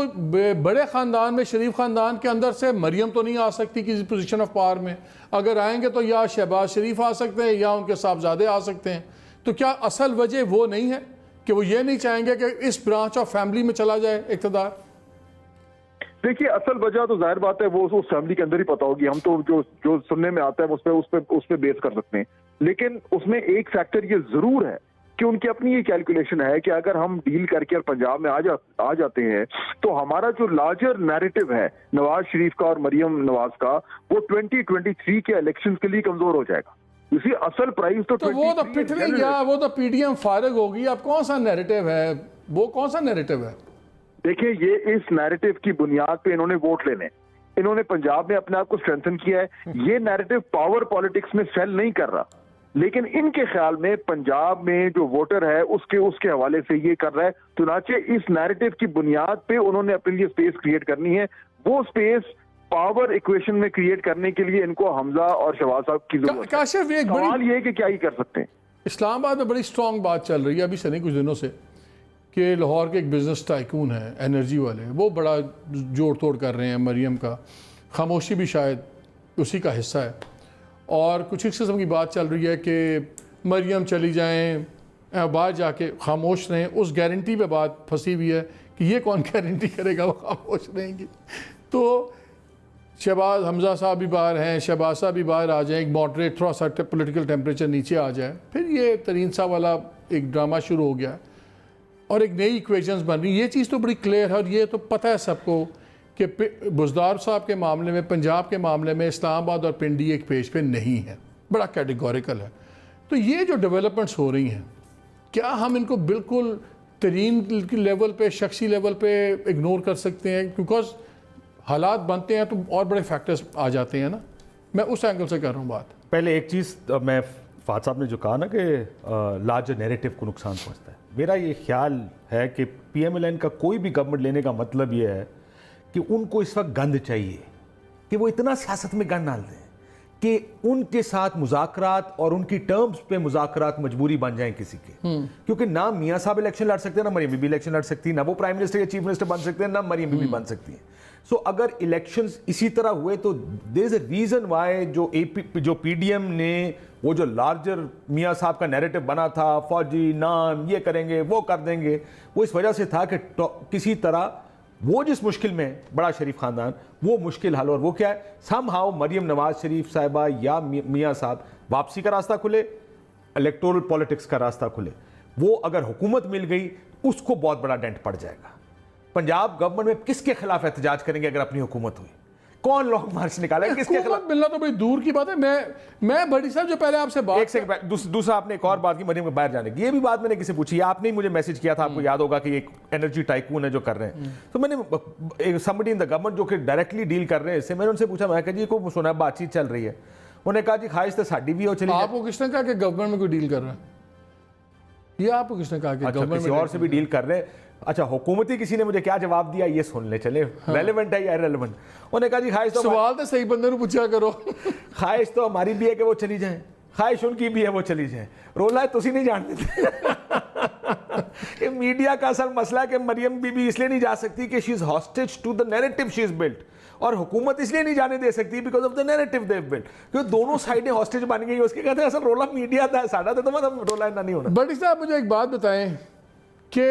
बड़े ख़ानदान में, शरीफ ख़ानदान के अंदर से मरियम तो नहीं आ सकती किसी पोजीशन ऑफ पावर में। अगर आएंगे तो या शहबाज शरीफ आ सकते हैं या उनके साहबजादे आ सकते हैं। तो क्या असल वजह वो नहीं है कि वो ये नहीं चाहेंगे कि इस ब्रांच ऑफ फैमिली में चला जाए इक़्तिदार? देखिए, असल वजह तो जाहिर बात है वो उस फैमिली के अंदर ही पता होगी। हम तो जो सुनने में आता है उस पे बेस कर सकते हैं। लेकिन उसमें एक फैक्टर ये जरूर है कि उनकी अपनी ये कैलकुलेशन है कि अगर हम डील करके और पंजाब में आ जाते हैं तो हमारा जो लार्जर नैरेटिव है नवाज शरीफ का और मरियम नवाज का, वो 2023 के इलेक्शंस के लिए कमजोर हो जाएगा। इसी असल प्राइस तो वो तो पिछली गया, वो तो पीडीएम फारिग होगी। अब कौन सा नैरेटिव है, वो कौन सा नैरेटिव है? देखिए, ये इस नैरेटिव की बुनियाद पे इन्होंने वोट लेने, इन्होंने पंजाब में अपने आप को स्ट्रेंथन किया है। ये नैरेटिव पावर पॉलिटिक्स में सेल नहीं कर रहा, लेकिन इनके ख्याल में पंजाब में जो वोटर है उसके हवाले से ये कर रहा है। चुनाचे इस नैरेटिव की बुनियाद पे उन्होंने अपने लिए स्पेस क्रिएट करनी है। वो स्पेस पावर इक्वेशन में क्रिएट करने के लिए इनको हमजा और शहबाज साहब की जरूरत है। सवाल ये है कि क्या ही कर सकते हैं। इस्लामाबाद में बड़ी स्ट्रॉन्ग बात चल रही है अभी से नहीं कुछ दिनों से कि लाहौर के एक बिजनेस टाइकून है, एनर्जी वाले, वो बड़ा जोड़ तोड़ कर रहे हैं मरियम का। खामोशी भी शायद उसी का हिस्सा है। और कुछ इस किस्म की बात चल रही है कि मरियम चली जाएं बाहर जाके खामोश रहें, उस गारंटी पे बात फंसी हुई है कि ये कौन गारंटी करेगा वो खामोश रहेंगी। तो शहबाज हमज़ा साहब भी बाहर हैं, शहबाज साहब भी बाहर आ जाएँ, एक मॉडरेट थोड़ा सा पॉलिटिकल टेम्परेचर नीचे आ जाए, फिर ये तरीन साहब वाला एक ड्रामा शुरू हो गया और एक नई इक्वेशंस बन रही। ये चीज़ तो बड़ी क्लियर है और ये तो पता है सबको कि बुज़दार साहब के मामले में, पंजाब के मामले में इस्लामाबाद और पिंडी एक पेज पे नहीं है, बड़ा कैटेगोरिकल है। तो ये जो डेवलपमेंट्स हो रही हैं, क्या हम इनको बिल्कुल तरीन लेवल पे, शख्सी लेवल पे इग्नोर कर सकते हैं? बिकॉज हालात बनते हैं तो और बड़े फैक्टर्स आ जाते हैं ना। मैं उस एंगल से कर रहा हूँ बात। पहले एक चीज़ मैं फात साहब ने जो कहा ना कि लार्जर नैरेटिव को नुकसान पहुँचता है, मेरा ये ख्याल है कि PMLN का कोई भी गवर्नमेंट लेने का मतलब ये है कि उनको इस वक्त गंद चाहिए कि वो इतना सियासत में गंद डाल दें कि उनके साथ मुज़ाकरात और उनकी टर्म्स पे मुज़ाकरात मजबूरी बन जाएं किसी के। क्योंकि ना मियाँ साहब इलेक्शन लड़ सकते हैं, ना मरियम बीबी इलेक्शन लड़ सकती है, ना वो प्राइम मिनिस्टर या चीफ मिनिस्टर बन सकते हैं, ना मरियम बीबी बन सकती हैं। सो अगर इलेक्शंस इसी तरह हुए तो there is a reason why जो PDM ने वो जो लार्जर मियाँ साहब का नैरेटिव बना था, फौजी नाम ये करेंगे वो कर देंगे, वो इस वजह से था कि किसी तरह वो जिस मुश्किल में बड़ा शरीफ ख़ानदान वो मुश्किल हल, और वो क्या है, समहाउ मरियम नवाज शरीफ साहिबा या मियाँ साहब वापसी का रास्ता खुले, इलेक्टोरल पॉलिटिक्स का रास्ता खुले। वो अगर हुकूमत मिल गई उसको बहुत बड़ा डेंट पड़ जाएगा। पंजाब गवर्नमेंट में किसके खिलाफ एहतजाज करेंगे अगर अपनी हुकूमत हुई? कौन लॉन्ग मार्च निकालेगा? किसके खिलाफ मिलना तो बड़ी दूर की बात है। मैं बड़ी साहब जो पहले आपसे बात एक सेकंड, दूसरा आपने एक और बात की मरियम के बाहर जाने की, ये भी बात मैंने किसी पूछी, आपने ही मुझे मैसेज किया था, आपको याद होगा कि एक एनर्जी टाइकून है जो कर रहे हैं। तो मैंने समबडी इन द गवर्नमेंट जो कि डायरेक्टली डील कर रहे हैं इससे, मैंने उनसे पूछा, मैं कहा जी को सुना बातचीत चल रही है, उन्होंने कहा जी ख्वाहिश तो साड़ी भी हो चली। आपको किसने कहा कि गवर्नमेंट में कोई डील कर रहा है? ये आपको किसने कहा कि गवर्नमेंट किसी और से भी डील कर रहे हैं? अच्छा, हुकूमती किसी ने मुझे क्या जवाब दिया ये सुन ले, चले रेलेवेंट है या इररेलेवेंट। उन्होंने कहा जी ख्वाहिश तो, सवाल तो सही बंदे को पूछा करो। ख्वाहिश तो हमारी भी है कि वो चली जाए, ख्वाहिश उनकी भी है वो चली जाए, रोला है तुसी नहीं जानते कि मीडिया का असल मसला है कि मरियम बीबी इसलिए नहीं जा सकती कि she is hostage to the narrative she is built, और हुकूमत इसलिए नहीं जाने दे सकती because of the narrative they built, क्योंकि दोनों साइडें हॉस्टेज बन गई। उसके कहते हैं असल रोला मीडिया था, साढ़ा तो मतलब रोला इतना नहीं होना। बट साहब मुझे एक बात बताएं कि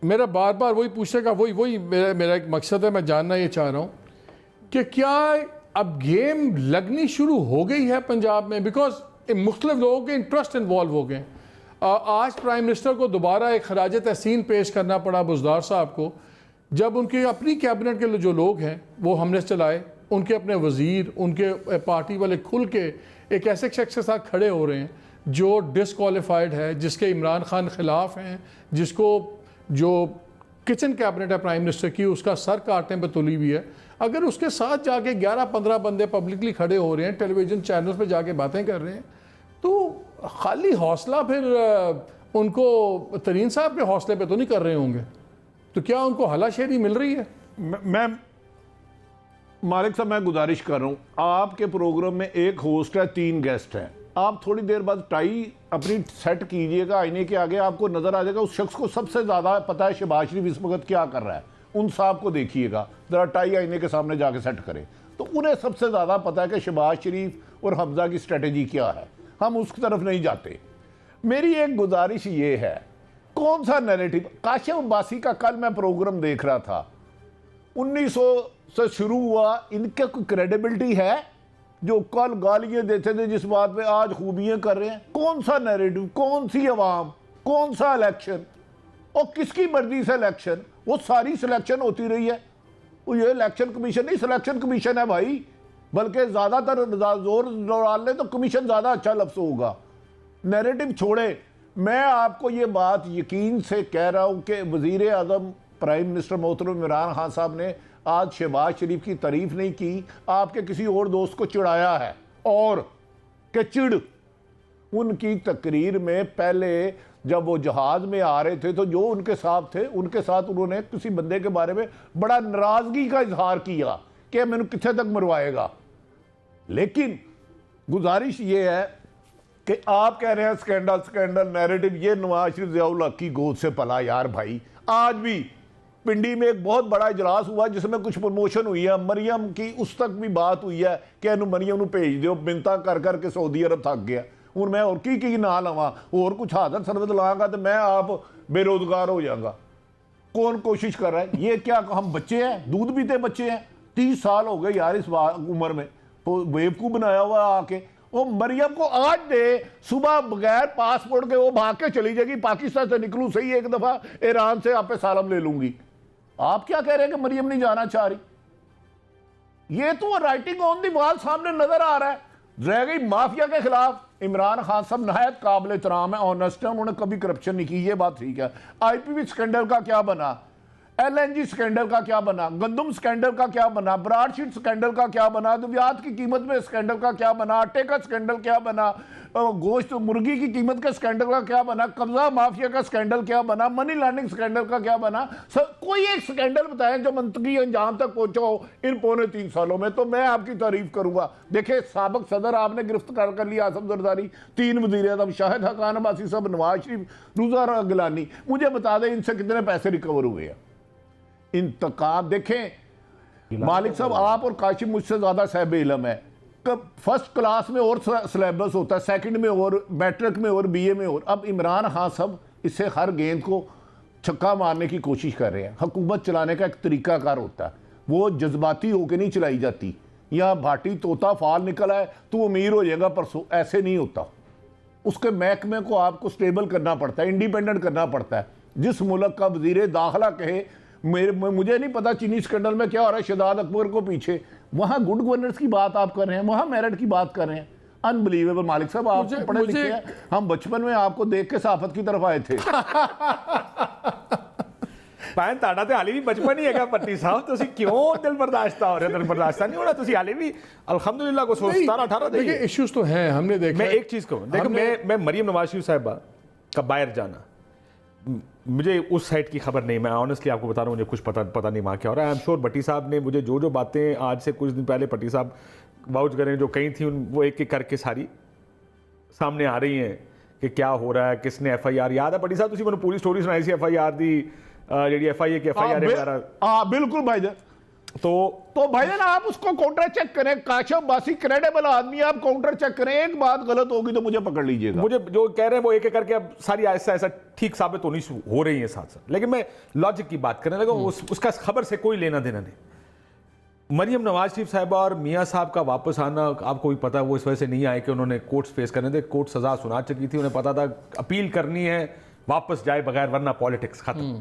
मेरा बार बार वही पूछने का वही मेरा एक मकसद है, मैं जानना ये चाह रहा हूँ कि क्या अब गेम लगनी शुरू हो गई है पंजाब में? बिकॉज मुख्तलिफ लोगों के इंटरेस्ट इन्वॉल्व हो गए। आज प्राइम मिनिस्टर को दोबारा एक खराज तहसीन पेश करना पड़ा बुज़दार साहब को, जब उनके अपनी कैबिनेट के जो लोग हैं वो हमने चलाए, उनके अपने वज़ीर, उनके पार्टी वाले खुल के एक ऐसे शख्स के साथ खड़े हो रहे हैं जो डिसक्वालीफाइड है, जिसके इमरान खान खिलाफ हैं, जिसको जो किचन कैबिनेट है प्राइम मिनिस्टर की उसका सर काटने पर तुली हुई है। अगर उसके साथ जाके 11-15 बंदे पब्लिकली खड़े हो रहे हैं, टेलीविज़न चैनल्स पे जाके बातें कर रहे हैं, तो खाली हौसला फिर उनको तरीन साहब के हौसले पे तो नहीं कर रहे होंगे, तो क्या उनको हलाशेरी मिल रही है? मैं मालिक साहब मैं गुजारिश कर रहा हूँ, आपके प्रोग्राम में एक होस्ट है, 3 गेस्ट हैं, आप थोड़ी देर बाद टाई अपनी सेट कीजिएगा आईने के आगे, आपको नजर आ जाएगा उस शख्स को सबसे ज्यादा पता है शहबाज शरीफ इस वक्त क्या कर रहा है, उन साहब को देखिएगा जरा टाई आईने के सामने जाके सेट करें, तो उन्हें सबसे ज्यादा पता है कि शहबाज शरीफ और हमजा की स्ट्रेटेजी क्या है। हम उसकी तरफ नहीं जाते। मेरी एक गुजारिश ये है, कौन सा नैरेटिव, काशिफ अब्बासी का कल मैं प्रोग्राम देख रहा था, 1900 से शुरू हुआ, इनके कोई क्रेडिबिलिटी है? जो कल गालियां देते थे जिस बात पे आज खूबियां कर रहे हैं, कौन सा नैरेटिव, कौन सी अवाम, कौन सा इलेक्शन, और किसकी मर्जी से इलेक्शन? वो सारी सिलेक्शन होती रही है, वो ये इलेक्शन कमीशन नहीं सिलेक्शन कमीशन है भाई, बल्कि ज्यादातर जोर डाल ले तो कमीशन ज्यादा अच्छा लफ्ज होगा। नैरेटिव छोड़े, मैं आपको ये बात यकीन से कह रहा हूं कि वजीर आजम प्राइम मिनिस्टर मोहतरम इमरान खान साहब ने आज शहबाज शरीफ की तारीफ नहीं की, आपके किसी और दोस्त को चिढ़ाया है, और कि चिढ़ उनकी तकरीर में पहले जब वो जहाज में आ रहे थे तो जो उनके साथ थे उनके साथ उन्होंने किसी बंदे के बारे में बड़ा नाराजगी का इजहार किया कि मैंने कितने तक मरवाएगा। लेकिन गुजारिश ये है कि आप कह रहे हैं स्कैंडल स्कैंडल नैरेटिव, ये नवाज शरीफ ज़ियाउल हक की गोद से पला यार भाई। आज भी पिंडी में एक बहुत बड़ा इजलास हुआ जिसमें कुछ प्रमोशन हुई है, मरियम की उस तक भी बात हुई है कि मरियम भेज दो, मिन्नतां कर करके सऊदी अरब थक गया, हूँ मैं और की ना लवा और कुछ हादर सरबत लाँगा तो मैं आप बेरोजगार हो जाऊंगा। कौन कोशिश कर रहा है? ये क्या हम बच्चे हैं, दूध पीते बच्चे हैं? 30 साल हो गए यार इस उम्र में, तो बेवकूफ़ बनाया हुआ आके। वो मरियम को आज दे, सुबह बगैर पासपोर्ट के वो भाग के चली जाएगी, पाकिस्तान से निकलूं सही एक दफ़ा, ईरान से आप पे सालम ले लूंगी। आप क्या कह रहे हैं कि मरियम नहीं जाना चाह रही? ये तो राइटिंग ऑन दी वॉल सामने नजर आ रहा है। रह गई माफिया के खिलाफ। इमरान खान साहब नहायत काबिल एहतराम है, ऑनेस्ट है, उन्होंने कभी करप्शन नहीं की, ये बात ठीक है। IPV स्कैंडल का क्या बना, LNG स्कैंडल का क्या बना, गंदम स्कैंडल का क्या बना, ब्राडशीट स्कैंडल का क्या बना, द्रव्यात की कीमत में स्कैंडल का क्या बना, आटे का स्कैंडल क्या बना, गोश्त मुर्गी की कीमत का स्कैंडल का क्या बना, कब्जा माफिया का स्कैंडल क्या बना, मनी लॉन्ड्रिंग स्कैंडल का क्या बना। कोई एक स्कैंडल बताएं जो मंतकी अंजाम तक पहुंचा हो इन 3.25 सालों में, तो मैं आपकी तारीफ करूंगा। देखिए साबिक सदर आपने गिरफ्तार कर लिया, आसम जरदारी, 3 वज़ीर आज़म, शाहिद हक़ान अब्बासी साहब, नवाज शरीफ, रुज़ा गिलानी। मुझे बता दें इनसे कितने पैसे रिकवर हुए हैं? इंतकाम देखें मालिक साहब, आप और काशिम मुझसे ज्यादा साहिब इल्म है। फर्स्ट क्लास में और सिलेबस होता है, सेकंड में और, मैट्रिक में और, BA में और। अब इमरान खान साहब इससे हर गेंद को छक्का मारने की कोशिश कर रहे हैं। हुकूमत चलाने का एक तरीकाकार होता है, वो जज्बाती होकर नहीं चलाई जाती। या भाटी तोता फाल निकला है तू अमीर हो जाएगा परसों, ऐसे नहीं होता। उसके महकमे को आपको स्टेबल करना पड़ता है, इंडिपेंडेंट करना पड़ता है। जिस मुल्क का वजीर दाखिला कहे मुझे नहीं पता चीनी स्कैंडल में क्या हो रहा है, शहजाद अकबर को पीछे, वहां गुड गवर्नेंस की बात आप कर रहे हैं, वहां मेरिट की बात कर रहे हैं। अनबिलीवेबल मालिक साहब, आप पढ़े लिखे हैं, हम बचपन में आपको देख के सहाफत की तरफ आए थे। ਭੈਣ ਤੁਹਾਡਾ ਤੇ ਹਾਲੇ ਵੀ ਬਚਪਨ ਹੀ ਹੈਗਾ ਪੱਟੀ ਸਾਹਿਬ, ਤੁਸੀਂ ਕਿਉਂ ਦਿਲ ਬਰਦਾਸ਼ਤ ਹੋ ਰਿਹਾ? ਦਿਲ ਬਰਦਾਸ਼ਤ नहीं होना, ਤੁਸੀਂ ਹਾਲੇ भी अल्हम्दुलिल्लाह को 17-18 देखिए इश्यूज तो हैं, हमने देखा। मैं एक चीज कहूँ, देखो मैं मरियम नवाज शरीफ साहिबा का बाहर जाना, मुझे उस साइड की खबर नहीं, मैं ऑनेस्टली आपको बता रहा हूँ, मुझे कुछ पता नहीं वहाँ क्या हो रहा है। आई एम श्योर भट्टी साहब ने मुझे जो बातें आज से कुछ दिन पहले भट्टी साहब वाउच करें जो कही थी, वो एक एक करके सारी सामने आ रही हैं कि क्या हो रहा है, किसने FIR, याद है भट्टी साहब, तुम मैंने पूरी स्टोरी सुनाई सी FIR दी, जी FIA की FIR वगैरह। हाँ बिल्कुल भाईजान। तो भाईजान आप उसको काउंटर चेक करें, काशिम अब्बासी क्रेडिबल आदमी, आप काउंटर चेक करें, एक बात गलत होगी तो मुझे पकड़ लीजिएगा। मुझे जो कह रहे हैं वो एक एक करके अब सारी ऐसा ठीक साबित होनी हो रही है साथ साथ, लेकिन मैं लॉजिक की बात करने लगा, उसका खबर से कोई लेना देना नहीं। मरियम नवाज शरीफ साहिबा और मियाँ साहब का वापस आना, आपको भी पता है वो इस वजह से नहीं आए कि उन्होंने कोर्ट्स फेस करने थे, कोर्ट सजा सुना चुकी थी, उन्हें पता था अपील करनी है, वापस जाए बगैर, वरना पॉलिटिक्स खत्म।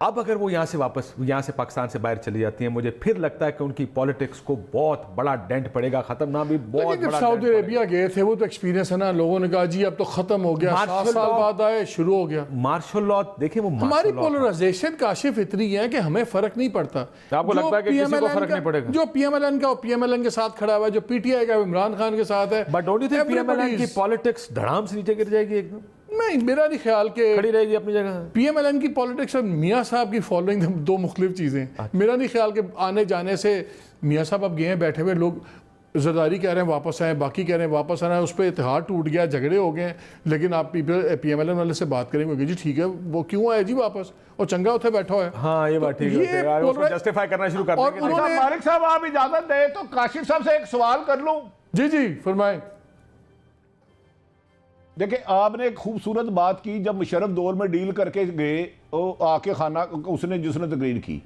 अब अगर वो यहाँ से पाकिस्तान से बाहर चली जाती हैं, मुझे फिर लगता है कि उनकी पॉलिटिक्स को बहुत बड़ा डेंट पड़ेगा, खत्म ना भी बहुत बड़ा। सऊदी अरेबिया गए थे वो तो एक्सपीरियंस है ना, लोगों ने कहा जी अब तो खत्म हो गया, 7 साल बाद आए, शुरू हो गया मार्शल लॉ। देखिए वो हमारी पोलराइजेशन काशिफ इतनी है कि हमें फर्क नहीं पड़ता। आपको लगता है कि किसी को फर्क नहीं पड़ेगा? जो PMLN का PMLN के साथ खड़ा हुआ है, जो PTI का इमरान खान के साथ है, but don't you think PMLN की पॉलिटिक्स धड़ाम से नीचे गिर जाएगी एकदम? नहीं, मेरा नहीं ख्याल के खड़ी रहेगी अपनी जगह। PMLN की पॉलिटिक्स और मियाँ साहब की फॉलोइंग दो मुख्तलिफ चीज़ें। मेरा नहीं ख्याल के आने जाने से मियाँ साहब अब गए हैं, बैठे हुए लोग जरदारी कह रहे हैं वापस आए, बाकी कह रहे हैं वापस आना है, उस पर इतिहाद टूट गया, झगड़े हो गए। लेकिन आप PMLN वाले से बात करेंगे जी ठीक है वो क्यों आए जी वापस, और चंगा उठे बैठा है। हाँ ये बात ठीक है, उसको जस्टिफाई करना शुरू कर देंगे। मालिक साहब आप इजाजत दें तो काशिफ साहब से एक सवाल कर लूं। जी फरमाएं। देखिए आपने एक खूबसूरत बात की, जब मुशर्रफ दौर में डील करके गए वो आके खाना उसने जिसने तकरीर की।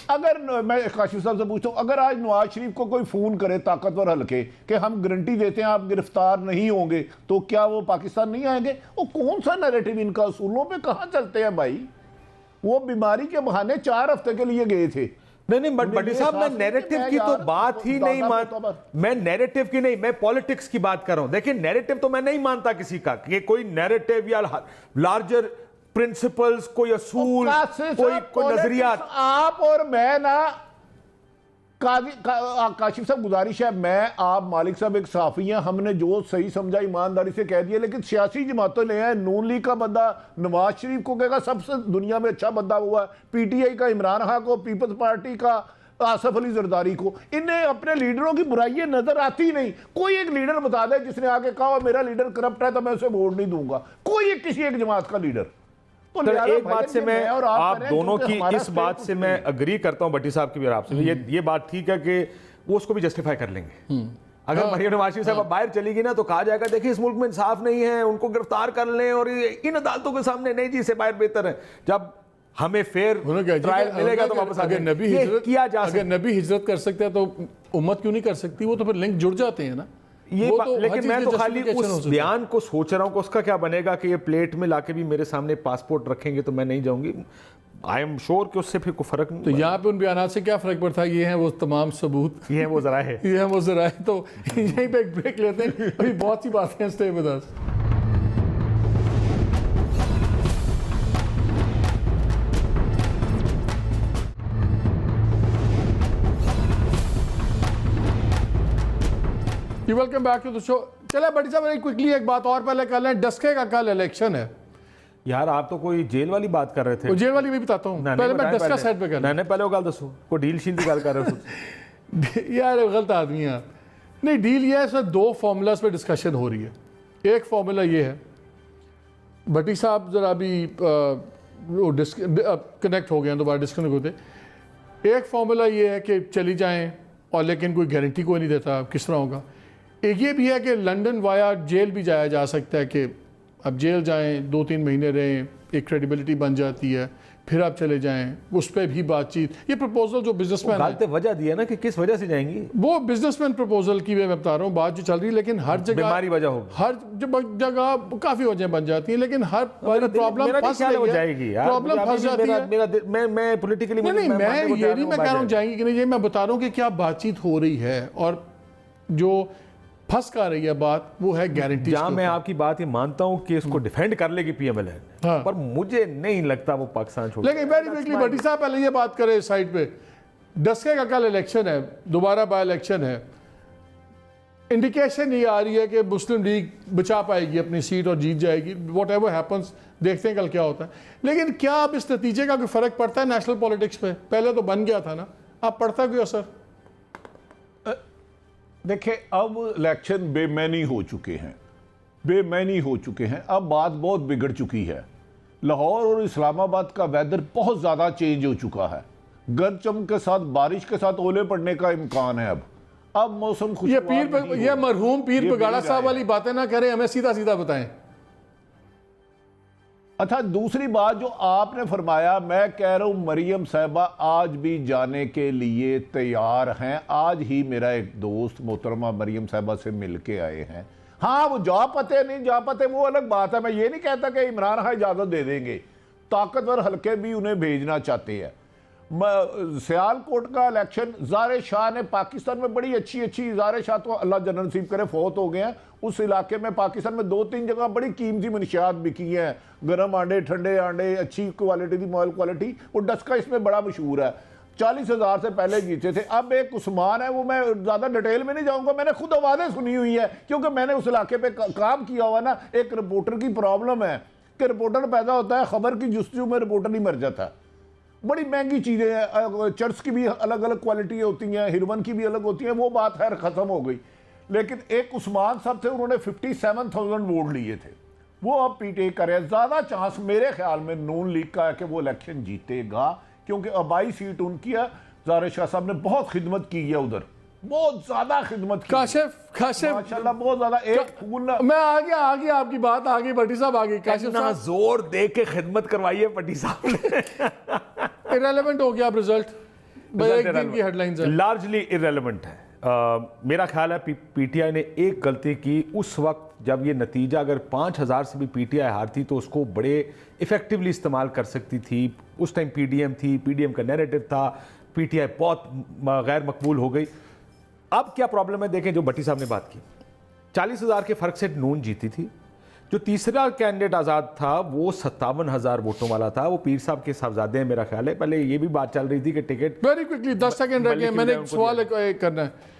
अगर मैं काशिफ साहब से पूछता हूँ, अगर आज नवाज शरीफ को कोई फ़ोन करे ताकतवर हल्के कि हम गारंटी देते हैं आप गिरफ्तार नहीं होंगे, तो क्या वो पाकिस्तान नहीं आएंगे? वो कौन सा नैरेटिव इनका असूलों पे कहाँ चलते हैं भाई? वो बीमारी के बहाने 4 हफ्ते के लिए गए थे। नहीं बट भट्टी साहब मैं नैरेटिव की तो बात ही नहीं मान, मैं नैरेटिव की नहीं, मैं पॉलिटिक्स की बात कर रहा हूं। देखिए नैरेटिव तो मैं नहीं मानता किसी का कि कोई नैरेटिव या लार्जर प्रिंसिपल्स, कोई असूल, कोई नजरियात। आप और मैं ना काशिफ साहब गुजारिश है, मैं आप मालिक साहब एक साफी हैं, हमने जो सही समझा ईमानदारी से कह दिया, लेकिन सियासी जमातों ले आए, नून लीग का बंदा नवाज शरीफ को कहेगा सबसे दुनिया में अच्छा बंदा हुआ, PTI का इमरान खान को, पीपल्स पार्टी का आसफ अली जरदारी को, इन्हें अपने लीडरों की बुराइयां नजर आती नहीं। कोई एक लीडर बता दे जिसने आके कहा मेरा लीडर करप्ट है तो मैं उसे वोट नहीं दूंगा, कोई एक किसी एक जमात का लीडर। तो एक बात से मैं आप दोनों की इस बात से मैं अग्री करता हूं भट्टी साहब की भी, आपसे ये बात ठीक है कि वो उसको भी जस्टिफाई कर लेंगे। अगर हाँ, मरियम नवाज शरीफ साहब बाहर चली गई ना तो कहा जाएगा देखिए इस मुल्क में इंसाफ नहीं है, उनको गिरफ्तार कर लें और इन अदालतों के सामने नहीं जी, इससे बाहर बेहतर है। जब हमें फेयर ट्रायल मिलेगा तो वापस अगर नबी हिजरत किया जा सकता, अगर नबी हिजरत कर सकते हैं तो उम्मत क्यों नहीं कर सकती? वो तो फिर लिंक जुड़ जाते हैं ना। ये तो लेकिन मैं तो खाली उस बयान को सोच रहा हूँ कि उसका क्या बनेगा कि ये प्लेट में लाके भी मेरे सामने पासपोर्ट रखेंगे तो मैं नहीं जाऊंगी। आई एम श्योर कि उससे फिर कोई फर्क नहीं। तो यहाँ पे उन बयानात से क्या फर्क पड़ता है? ये हैं वो तमाम सबूत, ये हैं वो जराए, ये हैं वो जराए। तो यहीं पे एक ब्रेक लेते हैं, अभी बहुत सी बातें हैं। Stay with us. Welcome back to the show. चले बड़ी साहब क्विकली एक बात और पहले कर लें। डस्के का कल इलेक्शन है यार, आप तो कोई जेल वाली बात कर रहे थे। जेल वाली भी बताता हूँ, पहले मैं डस्का साइड पे कर। मैंने पहले वो गल दसो, कोई डील शील की गल कर रहे हो यार गलत आदमी है। नहीं, डील ये है, इसमें दो फार्मूलाज पे डिस्कशन हो रही है। एक फार्मूला ये है, भट्टी साहब जरा अभी कनेक्ट हो गए हैं, दोबारा डिस्कनेक्ट होते। एक फार्मूला ये है कि चली जाएं और लेकिन कोई गारंटी कोई नहीं देता किस तरह होगा। एक ये भी है कि लंदन वाया जेल भी जाया जा सकता है, कि अब जेल जाएं, 2-3 महीने रहें, एक क्रेडिबिलिटी बन जाती है, फिर आप चले जाएं, उस पर भी बातचीत। ये प्रपोजल जो बिजनेसमैन है, वजह दी है ना कि किस वजह से जाएंगी, वो बिजनेसमैन प्रपोजल की मैं बता रहा हूँ, बात जो चल रही है। लेकिन हर जगह बीमारी वजह होगी, हर जगह काफी वजह बन जाती है, लेकिन हर प्रॉब्लम फंस जाएगी। प्रॉब्लम फंस जाती है। मैं पॉलिटिकली नहीं, मैं ये नहीं मैं कह रहा हूँ जाएंगी कि नहीं, ये मैं बता रहा हूँ कि क्या बातचीत हो रही है और जो फंस कर रही है बात वो है गारंटी। जहां मैं आपकी बात ये मानता हूं कि इसको डिफेंड कर लेगी पीएमएलएन, हाँ। पर मुझे नहीं लगता वो पाकिस्तान छोड़। लेकिन वेरी क्विकली भट्टी साहब पहले ये बात करें साइड पे, डस्के का कल इलेक्शन है, दोबारा बाय इलेक्शन है। इंडिकेशन ये आ रही है कि मुस्लिम लीग बचा पाएगी अपनी सीट और जीत जाएगी। वॉट एवर हैपन्स, देखते हैं कल क्या होता है। लेकिन क्या अब इस नतीजे का कोई फर्क पड़ता है नेशनल पॉलिटिक्स पे? पहले तो बन गया था ना, अब पड़ता क्यों असर? देखिए, अब इलेक्शन बेमैनी हो चुके हैं, बेमैनी हो चुके हैं। अब बात बहुत बिगड़ चुकी है। लाहौर और इस्लामाबाद का वेदर बहुत ज़्यादा चेंज हो चुका है। गर्द चमक के साथ, बारिश के साथ ओले पड़ने का इम्कान है। अब मौसम खुशगवार ये मरहूम पीर बगाड़ा साहब वाली बातें ना करें, हमें सीधा सीधा बताएं। अच्छा, दूसरी बात जो आपने फरमाया, मैं कह रहा हूं मरियम साहिबा आज भी जाने के लिए तैयार हैं। आज ही मेरा एक दोस्त मोहतरमा मरियम साहिबा से मिल के आए हैं। हाँ, वो जा पाते नहीं जा पाते वो अलग बात है। मैं ये नहीं कहता कि इमरान खान इजाज़त दे देंगे, ताकतवर हल्के भी उन्हें भेजना चाहते हैं। सियालकोट का इलेक्शन, ज़ारे शाह ने पाकिस्तान में बड़ी अच्छी ज़ारे शाह तो अल्लाह जन्नत नसीब करे फौत हो गए हैं। उस इलाके में पाकिस्तान में 2-3 जगह बड़ी कीमती मनशियात बिकी हैं, गर्म आंडे, ठंडे आंडे, अच्छी क्वालिटी की मॉयल क्वालिटी। और डस्का इसमें बड़ा मशहूर है। 40,000 से पहले जीते थे। अब एक उस्मान है, वो मैं ज़्यादा डिटेल में नहीं जाऊँगा, मैंने खुद आवाज़ें सुनी हुई है क्योंकि मैंने उस इलाके पर काम किया हुआ ना। एक रिपोर्टर की प्रॉब्लम है कि रिपोर्टर पैदा होता है, खबर की जुस्तजू में रिपोर्टर नहीं मर जाता। बड़ी महंगी चीज़ें हैं, चर्च की भी अलग अलग क्वालिटी होती हैं, हिरवन की भी अलग होती हैं, वो बात खैर ख़त्म हो गई। लेकिन एक उस्मान साहब थे, उन्होंने 57,000 वोट लिए थे, वो अब पीटीआई करे। ज़्यादा चांस मेरे ख्याल में नून लीग का है कि वो इलेक्शन जीतेगा, क्योंकि आबाई सीट उनकी है। ज़ारे शाह साहब ने बहुत खिदमत की है उधर, बहुत ज़्यादा खिदमत की। काशिफ माशाल्लाह बहुत ज़्यादा। एक फूल मैं आ गया आपकी बात आ गई, भट्टी साहब आ गई। काशिफ साहब जोर दे के खिदमत करवाई है भट्टी साहब ने। इररेलेवेंट हो गया अब रिजल्ट, एक दिन की हेडलाइंस है, लार्जली इररेलेवेंट है। मेरा ख्याल है पीटीआई ने एक गलती की उस वक्त जब ये नतीजा, अगर 5,000 से भी पीटीआई हारती तो उसको बड़े इफेक्टिवली इस्तेमाल कर सकती थी। उस टाइम पीडीएम थी, पीडीएम का नैरेटिव था, पीटीआई बहुत गैर मकबूल हो गई। अब क्या प्रॉब्लम है, देखें जो भट्टी साहब ने बात की, 40,000 के फर्क से नून जीती थी। जो तीसरा कैंडिडेट आज़ाद था वो 57,000 वोटों वाला था, वो पीर साहब के साहबजादे हैं मेरा ख्याल है। पहले ये भी बात चल रही थी कि टिकट, वेरी क्विकली 10 सेकंड रह गए, मैंने एक सवाल करना है।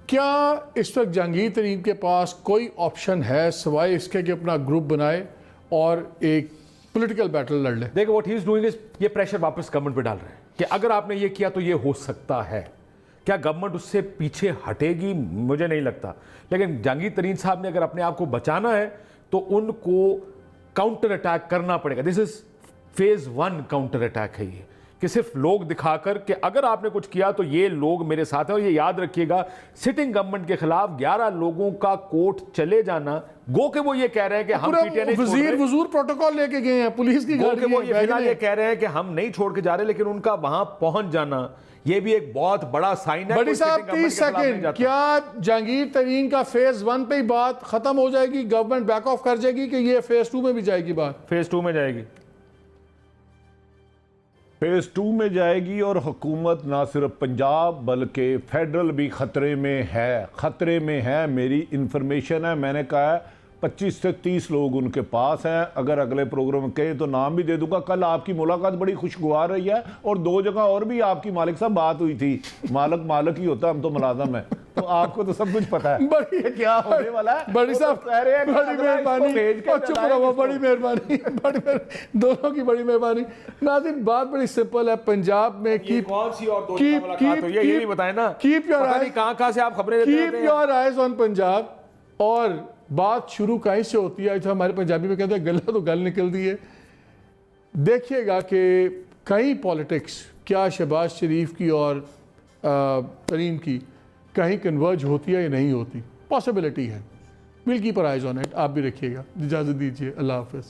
क्या इस वक्त जहांगीर तरीन के पास कोई ऑप्शन है सिवाय इसके कि अपना ग्रुप बनाए और एक पॉलिटिकल बैटल लड़ ले? देखो what he is doing is, ये प्रेशर वापस गवर्नमेंट पे डाल रहे हैं कि अगर आपने ये किया तो ये हो सकता है। क्या गवर्नमेंट उससे पीछे हटेगी? मुझे नहीं लगता। लेकिन जहांगीर तरीन साहब ने अगर अपने आप को बचाना है तो उनको काउंटर अटैक करना पड़ेगा। This is phase 1 counter attack है ये, कि सिर्फ लोग दिखाकर कि अगर आपने कुछ किया तो ये लोग मेरे साथ हैं। और ये याद रखिएगा, सिटिंग गवर्नमेंट के खिलाफ 11 लोगों का कोर्ट चले जाना, गो के वो ये कह रहे हैं कि हम पीटीआई नहीं छोड़ रहे, वजीर प्रोटोकॉल लेके गए हैं, पुलिस की गाड़ी, वो ये फिलहाल ये कह रहे हैं कि हम नहीं छोड़ के जा रहे, लेकिन उनका वहां पहुंच जाना ये भी एक बहुत बड़ा साइन है। बड़ी साहब 30 सेकंड, क्या जहांगीर तरीन का फेज 1 पे ही बात खत्म हो जाएगी, गवर्नमेंट बैक ऑफ कर जाएगी, कि ये फेज 2 में भी जाएगी बात? फेज 2 में जाएगी, फेज 2 में जाएगी। और हुकूमत ना सिर्फ पंजाब बल्कि फेडरल भी खतरे में है, खतरे में है। मेरी इंफॉर्मेशन है, मैंने कहा है 25 से 30 लोग उनके पास हैं। अगर अगले प्रोग्राम कहे तो नाम भी दे दूंगा। कल आपकी मुलाकात बड़ी खुशगवार रही है और 2 जगह और भी आपकी मालिक साहब बात हुई थी। मालिक ही होता, हम तो मुलाजम है, तो आपको तो सब कुछ पता है क्या होने वाला है। बड़ी साहब बड़ी मेहरबानी, चुप रहो, बड़ी मेहरबानी, दोनों की बड़ी मेहरबानी। नाज़रीन बात बड़ी सिंपल है, पंजाब में कौन सी और मुलाकात हुई है ये भी बताएं ना। कीप योर आईज, कहां से आप खबरें लेते हैं? Keep your eyes on Punjab. और बात शुरू कहीं से होती है, हमारे पंजाबी में कहते हैं गला तो गल निकल दी है। देखिएगा कि कहीं पॉलिटिक्स क्या शहबाज शरीफ की और तरीन की कहीं कन्वर्ज होती है या नहीं होती, पॉसिबिलिटी है। Will keep our eyes on it. आप भी रखिएगा। इजाज़त दीजिए, अल्लाह हाफ़िज़।